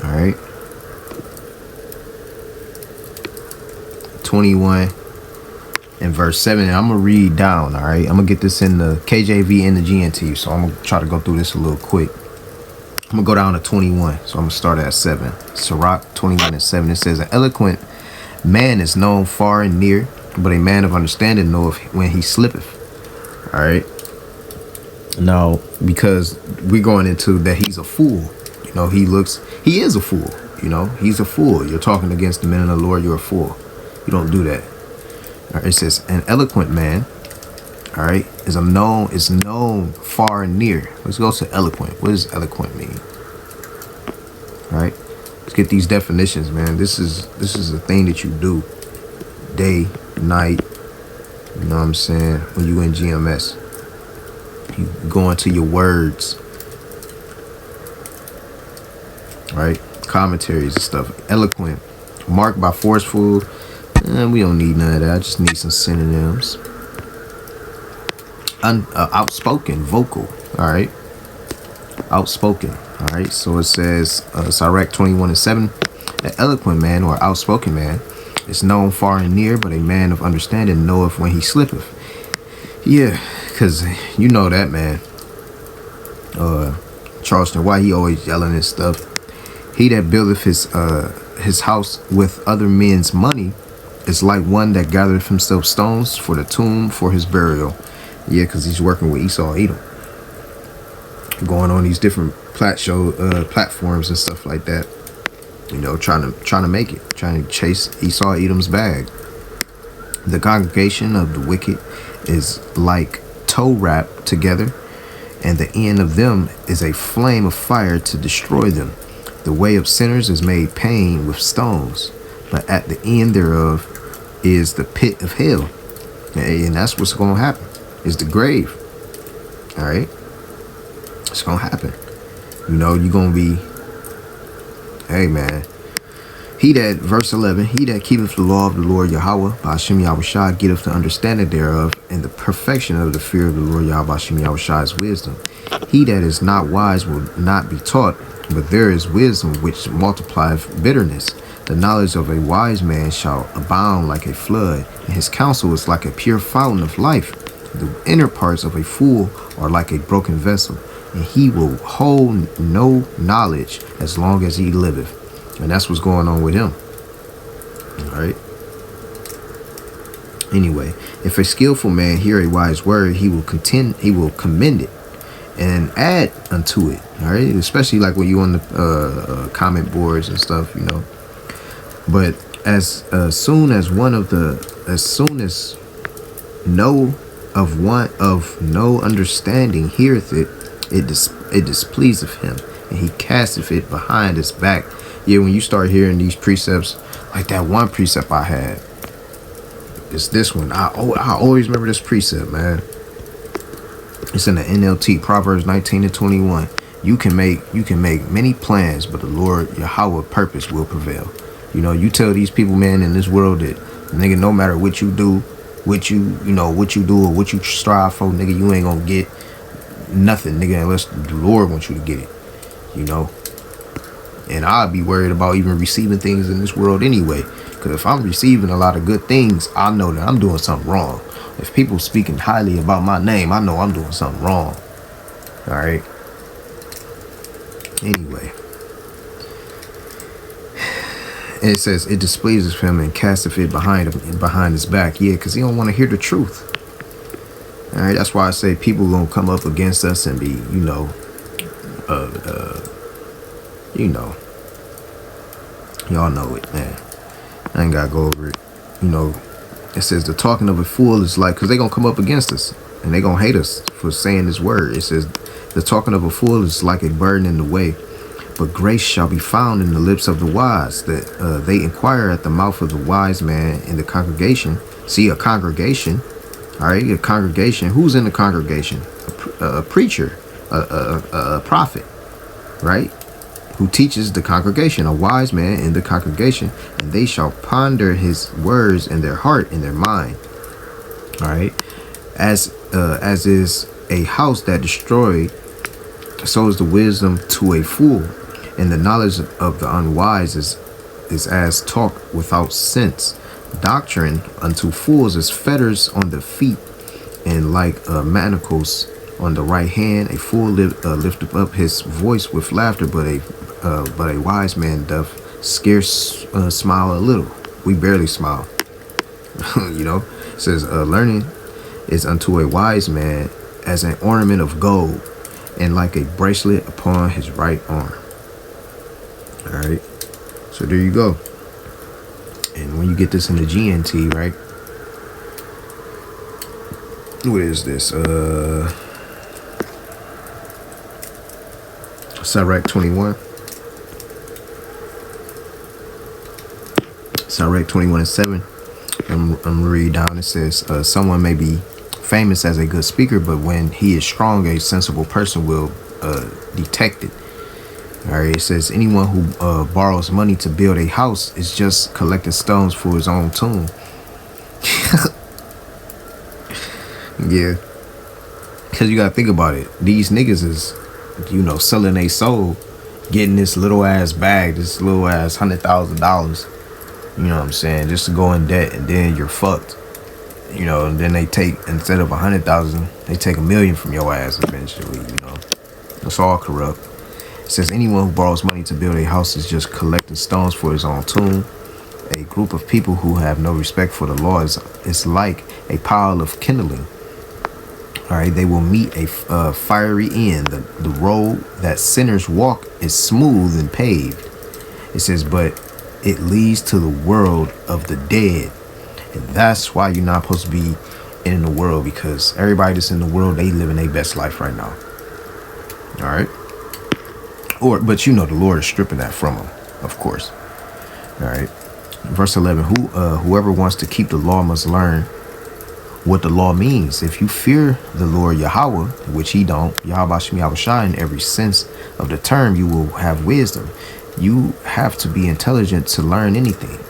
Speaker 3: All right. 21 in verse 7, and I'm gonna read down. All right, I'm gonna get this in the KJV and the GNT, so I'm gonna try to go through this a little quick. I'm gonna go down to 21, so I'm gonna start at 7. Sirach 21 and 7. It says, "An eloquent man is known far and near, but a man of understanding knoweth when he slippeth." All right. Now, because we're going into that he's a fool. You know, he is a fool. You know, he's a fool. You're talking against the men of the Lord. You're a fool. You don't do that. All right, it says, "An eloquent man," all right, is known far and near. Let's go to eloquent. What does eloquent mean? All right, let's get these definitions, man. This is a thing that you do day, night. You know what I'm saying? When you in GMS, you go into your words, right? Commentaries and stuff. Eloquent, marked by forceful. We don't need none of that. I just need some synonyms. Outspoken, vocal. All right. Outspoken. All right. So it says, Sirach 21 and 7. An eloquent man or outspoken man is known far and near, but a man of understanding knoweth when he slippeth. Yeah, because you know that, man. Charleston White, he always yelling and stuff. "He that buildeth his house with other men's money is like one that gathereth himself stones for the tomb for his burial." Yeah, because he's working with Esau Edom, going on these different platforms and stuff like that. You know, trying to make it, trying to chase Esau Edom's bag. "The congregation of the wicked is like tow wrapped together, and the end of them is a flame of fire to destroy them. The way of sinners is made pain with stones, but at the end thereof is the pit of hell." And that's what's going to happen, is the grave. All right? It's going to happen. You know, you're going to be, hey, man. Verse 11, "He that keepeth the law of the Lord Yahweh, Ba'ashem Yahushua, getteth the understanding thereof, and the perfection of the fear of the Lord Yahweh, Ba'ashem Yahushua is wisdom. He that is not wise will not be taught, but there is wisdom which multiplieth bitterness. The knowledge of a wise man shall abound like a flood, and his counsel is like a pure fountain of life. The inner parts of a fool are like a broken vessel, and he will hold no knowledge as long as he liveth." And that's what's going on with him. All right. Anyway, "If a skillful man hear a wise word, he will commend it and add unto it." All right. Especially like when you on the comment boards and stuff, you know. "But as soon as one of no understanding heareth it, it displeaseth him, and he casteth it behind his back." Yeah, when you start hearing these precepts, like that one precept I had, it's this one. I always remember this precept, man. It's in the NLT, Proverbs 19 and 21. You can make many plans, but the Lord Yahweh purpose will prevail. You know, you tell these people, man, in this world that, nigga, no matter what you do, what you do or what you strive for, nigga, you ain't gonna get nothing, nigga, unless the Lord wants you to get it. You know. And I'd be worried about even receiving things in this world anyway. Because if I'm receiving a lot of good things, I know that I'm doing something wrong. If people speaking highly about my name, I know I'm doing something wrong. All right. Anyway. It says, "It displeases him and casteth it behind his back." Yeah, because he don't want to hear the truth. All right. That's why I say people gonna come up against us and be, you know, y'all know it, man. I ain't gotta go over it. You know, it says the talking of a fool is like, because they gonna come up against us and they gonna hate us for saying this word. It says the talking of a fool is like a burden in the way, but grace shall be found in the lips of the wise. That they inquire at the mouth of the wise man in the congregation. See, a congregation. All right, a congregation. Who's in the congregation? A preacher, a prophet, right? Who teaches the congregation, a wise man in the congregation, and they shall ponder his words in their heart, in their mind. All right, as is a house that destroyed, so is the wisdom to a fool, and the knowledge of the unwise is as talk without sense. Doctrine unto fools is fetters on the feet, and like manacles on the right hand. A fool lifteth up his voice with laughter, but a wise man doth scarce smile a little. We barely smile. You know, it says learning is unto a wise man as an ornament of gold, and like a bracelet upon his right arm. All right, so there you go. And when you get this in the GNT, right? What is this? Sirach 21. Sirach 21:7. I'm gonna read down. It says, someone may be famous as a good speaker, but when he is strong, a sensible person will detect it. All right, it says anyone who borrows money to build a house is just collecting stones for his own tomb. Yeah, because you gotta think about it. These niggas is, selling their soul, getting this little ass bag, this little ass $100,000. You know what I'm saying? Just to go in debt, and then you're fucked. And then they take, instead of 100,000, they take 1 million from your ass eventually. It's all corrupt. It says anyone who borrows money to build a house is just collecting stones for his own tomb. A group of people who have no respect for the law is like a pile of kindling. All right, they will meet a fiery end. The road that sinners walk is smooth and paved. It says, but it leads to the world of the dead. And that's why you're not supposed to be in the world, because everybody that's in the world, they living their best life right now. All right. But the Lord is stripping that from them, of course. All right. Verse 11, whoever wants to keep the law must learn what the law means. If you fear the Lord Yahweh, which he don't, Yahweh Shem Yahushua, in every sense of the term, you will have wisdom. You have to be intelligent to learn anything.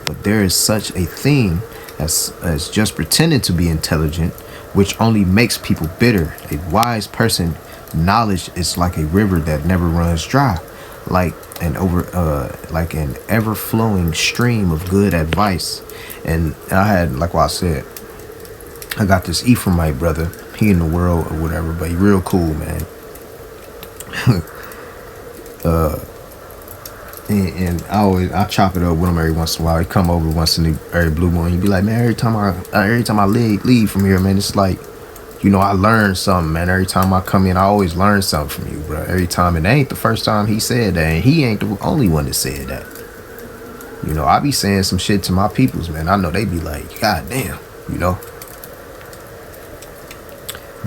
Speaker 3: But there is such a thing as just pretending to be intelligent, which only makes people bitter. A wise person, knowledge is like a river that never runs dry, like an ever flowing stream of good advice. And I had, like what I said, I got this Ephraimite brother. He in the world or whatever, but he real cool, man. And I chop it up with him every once in a while. He come over once in every blue moon. He be like, man, every time I leave from here, man, it's like, I learn something, man. Every time I come in, I always learn something from you, bro. Every time, and it ain't the first time he said that, and he ain't the only one that said that. I be saying some shit to my peoples, man. I know they be like, God damn,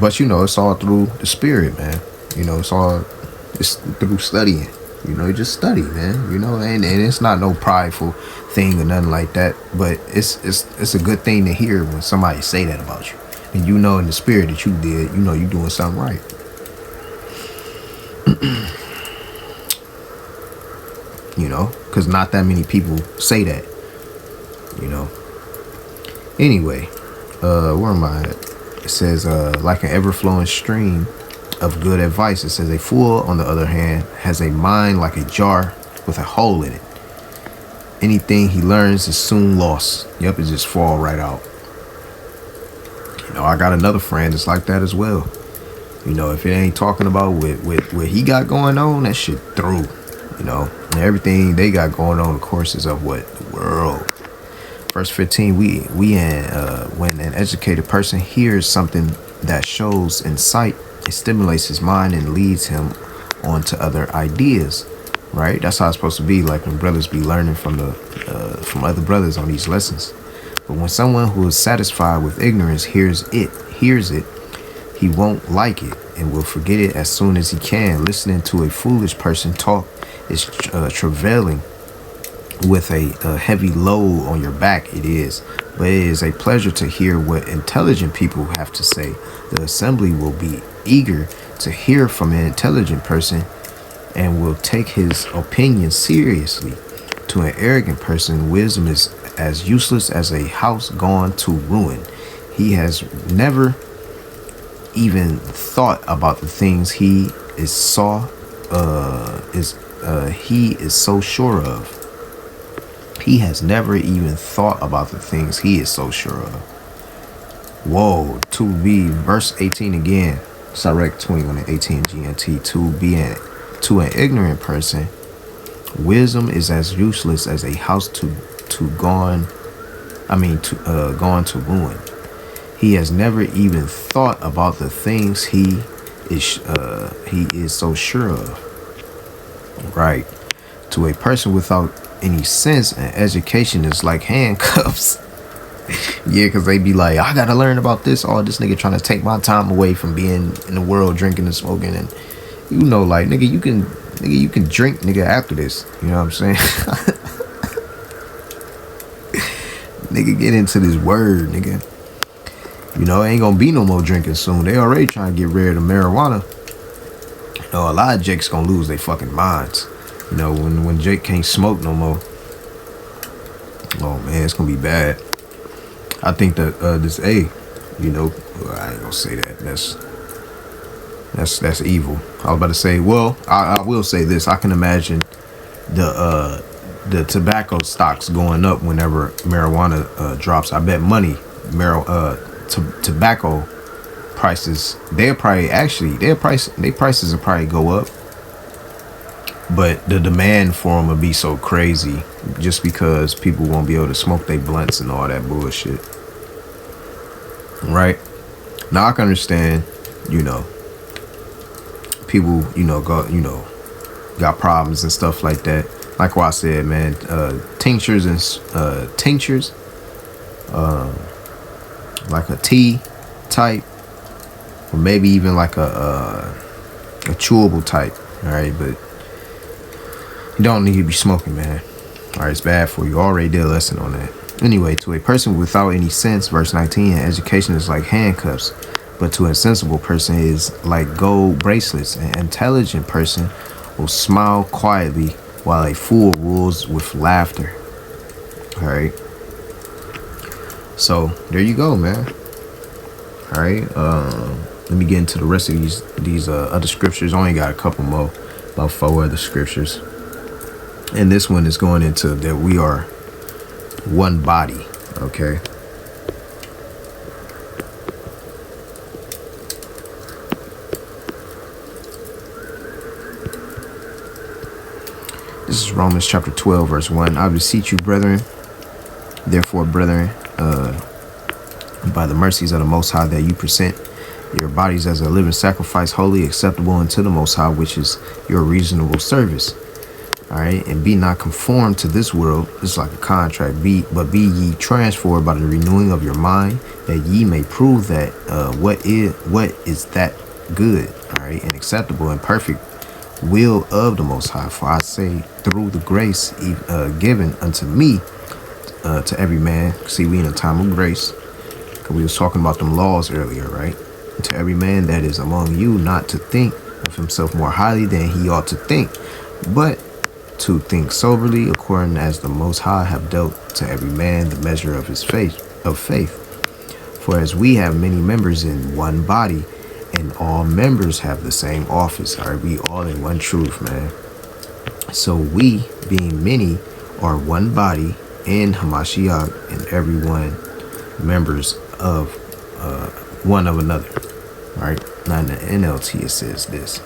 Speaker 3: But it's all through the spirit, man. It's through studying. You just study, man. And it's not no prideful thing or nothing like that. But it's a good thing to hear when somebody say that about you. And in the spirit that you did, you doing something right. Because not that many people say that. Anyway, where am I at? It says, like an ever-flowing stream of good advice. It says, a fool, on the other hand, has a mind like a jar with a hole in it. Anything he learns is soon lost. Yep, it just fall right out. I got another friend that's like that as well. If it ain't talking about what he got going on, that shit through. And everything they got going on, of course, is of what? The world. Verse 15, when an educated person hears something that shows insight, it stimulates his mind and leads him on to other ideas, right? That's how it's supposed to be, like when brothers be learning from other brothers on these lessons. But when someone who is satisfied with ignorance hears it, he won't like it and will forget it as soon as he can. Listening to a foolish person talk is travailing with a heavy load on your back. It is, but it is a pleasure to hear what intelligent people have to say. The assembly will be eager to hear from an intelligent person and will take his opinion seriously. To an arrogant person, wisdom is as useless as a house gone to ruin. He has never even thought about the things he is so sure of. he has never even thought about the things he is so sure of. Whoa, 2b, verse 18 again. Sirach 21 and 18 GNT. 2b, to an ignorant person, wisdom is as useless as a house gone to ruin. He has never even thought about the things he is so sure of. Right. To a person without any sense, and education is like handcuffs. Yeah, because they be like, I gotta learn about this. Oh, this nigga trying to take my time away from being in the world drinking and smoking. And you know, like, nigga, you can drink, nigga, after this. You know what I'm saying? Nigga, get into this word, nigga. You know, ain't gonna be no more drinking soon. They already trying to get rid of marijuana. You know, a lot of Jakes gonna lose their fucking minds. You know, when Jake can't smoke no more. Oh man, it's gonna be bad. I think that this you know, I ain't gonna say that. That's evil. I was about to say, well, I will say this. I can imagine the tobacco stocks going up whenever marijuana drops. I bet money tobacco prices, their prices will probably go up, but the demand for them will be so crazy just because people won't be able to smoke their blunts and all that bullshit. Right now, I can understand, you know, people, you know, got problems and stuff like that. Like what I said, man, tinctures, like a tea type, or maybe even like a chewable type. All right, but you don't need to be smoking, man. All right, it's bad for you. I already did a lesson on that. Anyway, to a person without any sense, verse 19, education is like handcuffs, but to a sensible person is like gold bracelets. An intelligent person will smile quietly while a fool rules with laughter. All right. So there you go, man. All right. Let me get into the rest of these other scriptures. I only got a couple more, about 4 other scriptures. And this one is going into that we are one body. Okay. This is Romans chapter 12, verse 1. I beseech you, brethren, therefore, brethren, by the mercies of the Most High, that you present your bodies as a living sacrifice, holy, acceptable unto the Most High, which is your reasonable service. All right, and be not conformed to this world. It's like a contract. But be ye transformed by the renewing of your mind, that ye may prove that what is that good, all right, and acceptable and perfect will of the Most High. For I say, through the grace given unto me, to every man. See, we in a time of grace, because we was talking about them laws earlier, right? To every man that is among you, not to think of himself more highly than he ought to think, but to think soberly, according as the Most High have dealt to every man the measure of his faith. For as we have many members in one body, and all members have the same office, are we all in one truth, man? So we, being many, are one body in Hamashiach, and everyone members of one of another. All right. Now in the NLT it says this.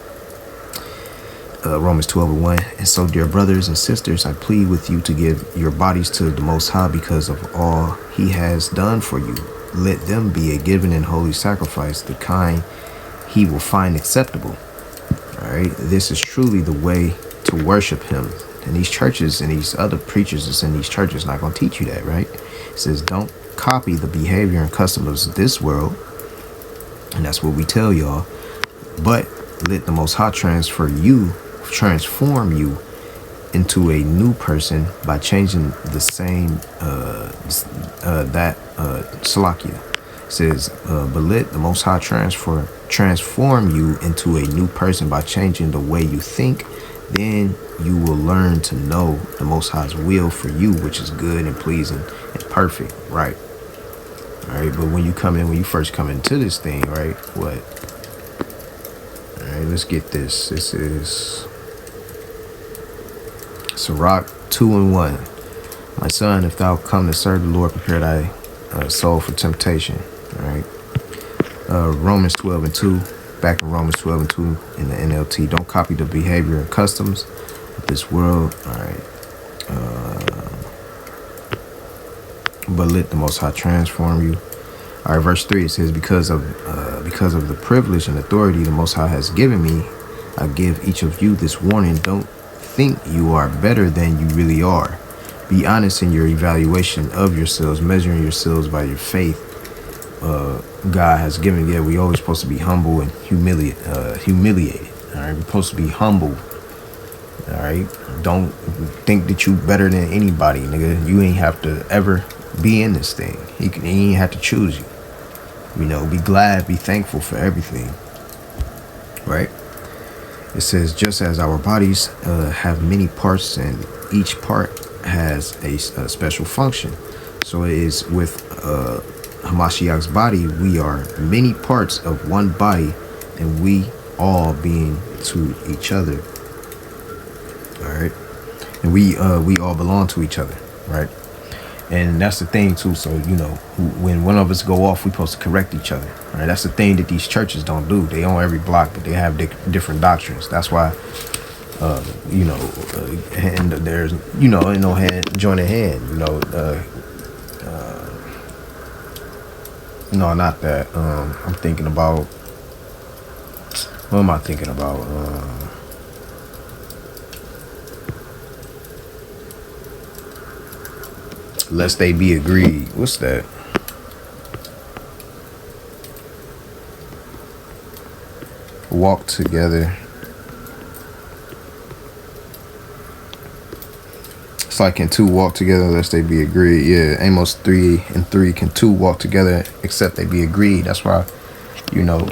Speaker 3: Romans 12:1. And so, dear brothers and sisters, I plead with you to give your bodies to the Most High because of all he has done for you. Let them be a given and holy sacrifice, the kind he will find acceptable. All right. This is truly the way to worship him. And these churches and these other preachers that's in these churches not going to teach you that, right? It says, don't copy the behavior and customs of this world. And that's what we tell y'all. But let the Most High transform you into a new person by changing the same Salakia. It says, but let the Most High transform you into a new person by changing the way you think. Then you will learn to know the Most High's will for you, which is good and pleasing and perfect, right? All right, but when you first come into this thing, right? What? All right, let's get this. This is Sirach 2:1. My son, if thou come to serve the Lord, prepare thy soul for temptation. All right. Romans 12 and 2. Back in Romans 12 and 2 in the NLT. Don't copy the behavior and customs of this world. All right. But let the Most High transform you. All right, verse 3, it says, because of the privilege and authority the Most High has given me, I give each of you this warning. Don't think you are better than you really are. Be honest in your evaluation of yourselves, measuring yourselves by your faith God has given. Yeah, we always supposed to be humble and humiliated. All right, we're supposed to be humble. All right, don't think that you better than anybody, nigga. You ain't have to ever be in this thing. He ain't have to choose you. You know, be glad, be thankful for everything. Right? It says, just as our bodies have many parts and each part has a special function, so it is with Hamashiach's body. We are many parts of one body, and we all being to each other. All right, and we all belong to each other, right? And that's the thing too. So, you know, when one of us go off, we supposed to correct each other, right? That's the thing that these churches don't do. They own every block, but they have different doctrines. That's why, you know, and there's, you know, ain't no hand joining hand, you know. No, not that. I'm thinking about. What am I thinking about? Lest they be agreed. What's that? Walk together. It's like, can two walk together lest they be agreed? Yeah, Amos 3:3. Can two walk together except they be agreed? That's why, you know,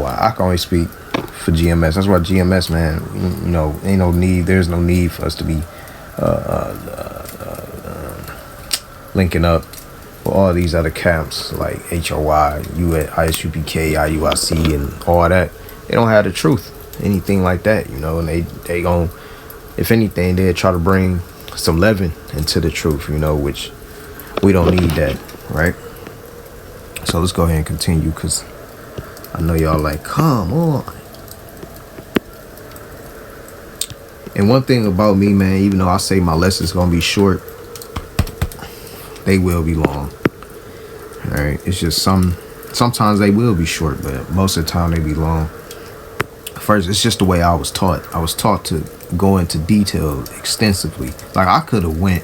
Speaker 3: I can only speak for GMS. That's why GMS, man, you know, ain't no need. There's no need for us to be linking up with all these other camps like HOI, ISUPK, IUIC, and all that. They don't have the truth, anything like that, you know. And they gon', if anything, they'll try to bring some leaven into the truth, you know, which we don't need that, right? So let's go ahead and continue, because I know y'all like, come on. And one thing about me, man, even though I say my lessons gonna be short, they will be long. All right, it's just sometimes they will be short, but most of the time they be long. First, it's just the way I was taught. I was taught to go into detail extensively. Like, I could have went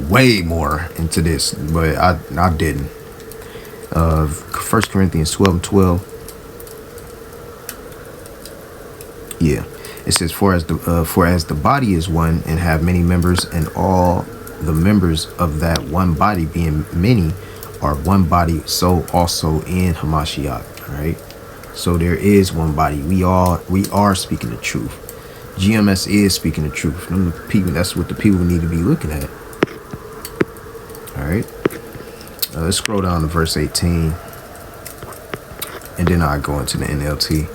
Speaker 3: way more into this, but I didn't. 1 Corinthians 12:12. Yeah, it says, for as the body is one and have many members, and all the members of that one body being many are one body, so also in Hamashiach. All right, so there is one body. We are speaking the truth. GMS is speaking the truth. That's what the people need to be looking at. All right, let's scroll down to verse 18, and then I'll go into the NLT.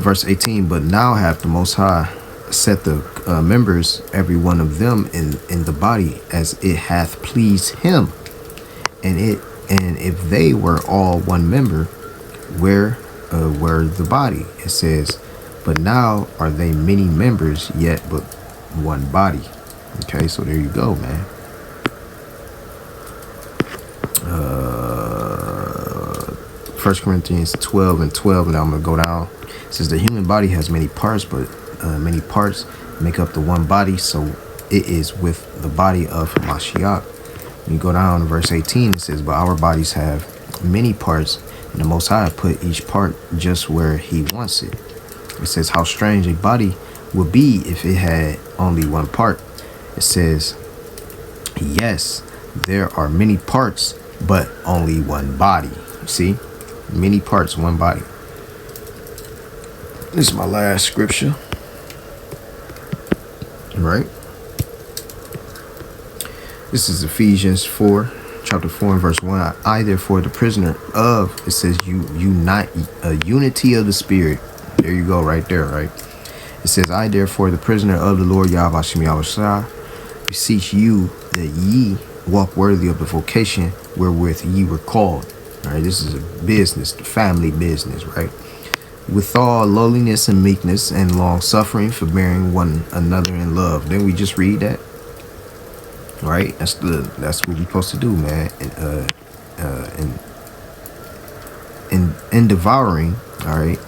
Speaker 3: Verse 18, but now hath the Most High set the members, every one of them, in the body as it hath pleased him. And if they were all one member, where were the body? It says, but now are they many members, yet but one body. Okay, so there you go, man. 1 Corinthians 12:12, and I'm going to go down. It says, the human body has many parts, but many parts make up the one body, so it is with the body of Mashiach. When you go down to verse 18, it says, but our bodies have many parts, and the Most High put each part just where he wants it. It says, how strange a body would be if it had only one part. It says, yes, there are many parts, but only one body. You see? Many parts, one body. This is my last scripture. Right? This is Ephesians 4, chapter 4 and verse 1. I therefore, the prisoner of, it says, unite a unity of the Spirit. There you go, right there, right? It says, I therefore, the prisoner of the Lord Yahweh Hashem Yahushua, beseech you that ye walk worthy of the vocation wherewith ye were called. All right, this is a business, the family business, right? With all lowliness and meekness and long suffering, forbearing one another in love. Didn't we just read that? All right, that's what we're supposed to do, man. And devouring, all right,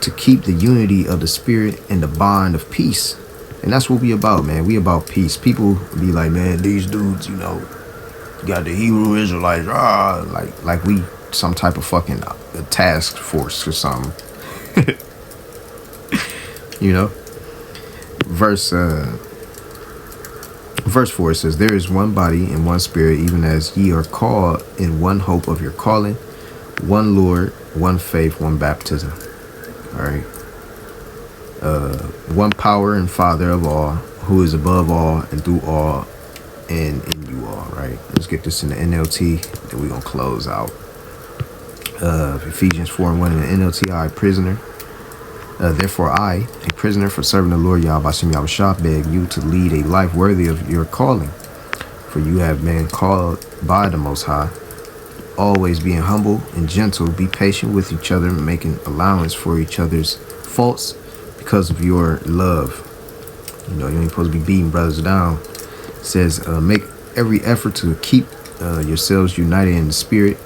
Speaker 3: to keep the unity of the spirit and the bond of peace. And that's what we about, man. We about peace. People be like, man, these dudes, got the Hebrew Israelites, like we some type of fucking task force or something. Verse 4 says, there is one body and one spirit, even as ye are called in one hope of your calling, one Lord, one faith, one baptism. All right. One power and Father of all, who is above all and through all and in you all. Right. Let's get this in the NLT, then we're gonna close out. Ephesians 4:1 in the NLT. I, prisoner. Therefore I, a prisoner for serving the Lord Yahweh Hashem Yahushua, beg you to lead a life worthy of your calling. For you have been called by the Most High. Always being humble and gentle, be patient with each other, making allowance for each other's faults because of your love. You ain't supposed to be beating brothers down. It says, make every effort to keep yourselves united in the spirit,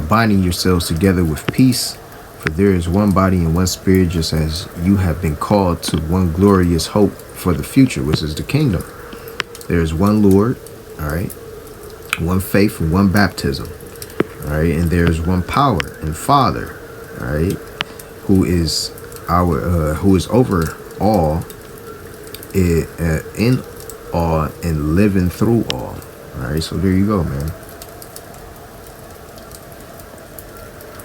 Speaker 3: binding yourselves together with peace. For there is one body and one spirit, just as you have been called to one glorious hope for the future, which is the kingdom. There is one Lord, all right, one faith and one baptism, all right, and there is one power and Father, all right, who is over all, in all, and living through all. All right, so there you go, man.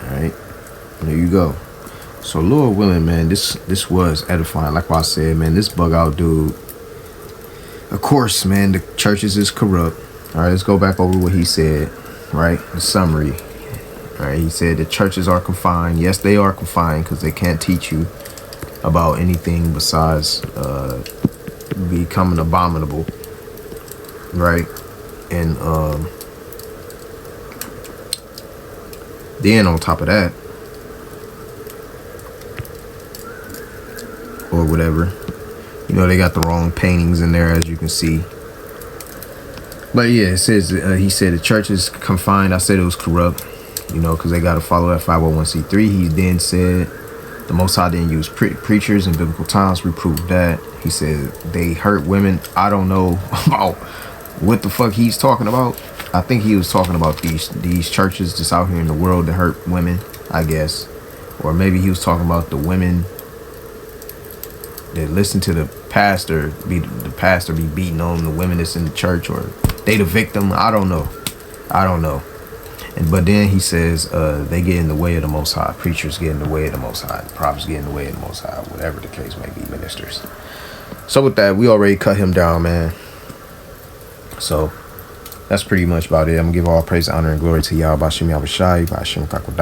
Speaker 3: All right. There you go. So Lord willing, man, this was edifying. Like I said, man, this bug out dude. Of course, man, the churches is corrupt. All right, let's go back over what he said. Right, the summary. All right, he said the churches are confined. Yes, they are confined because they can't teach you about anything besides becoming abominable. Right, and then on top of that, or whatever, they got the wrong paintings in there, as you can see. But yeah, it says he said the church is confined. I said it was corrupt, because they got to follow that 501c3. He then said the Most High didn't use preachers in biblical times. We proved that. He said they hurt women. I don't know about what the fuck he's talking about. I think he was talking about these churches just out here in the world that hurt women, I guess. Or maybe he was talking about the women that listen to the pastor be beating on the women that's in the church, or they the victim. I don't know. But then he says they get in the way of the Most High. Preachers get in the way of the Most High. Prophets get in the way of the Most High. Whatever the case may be, ministers. So with that, we already cut him down, man. So that's pretty much about it. I'm gonna give all praise, honor, and glory to Yahweh Bashem Yahushai, Bashem Kakodah.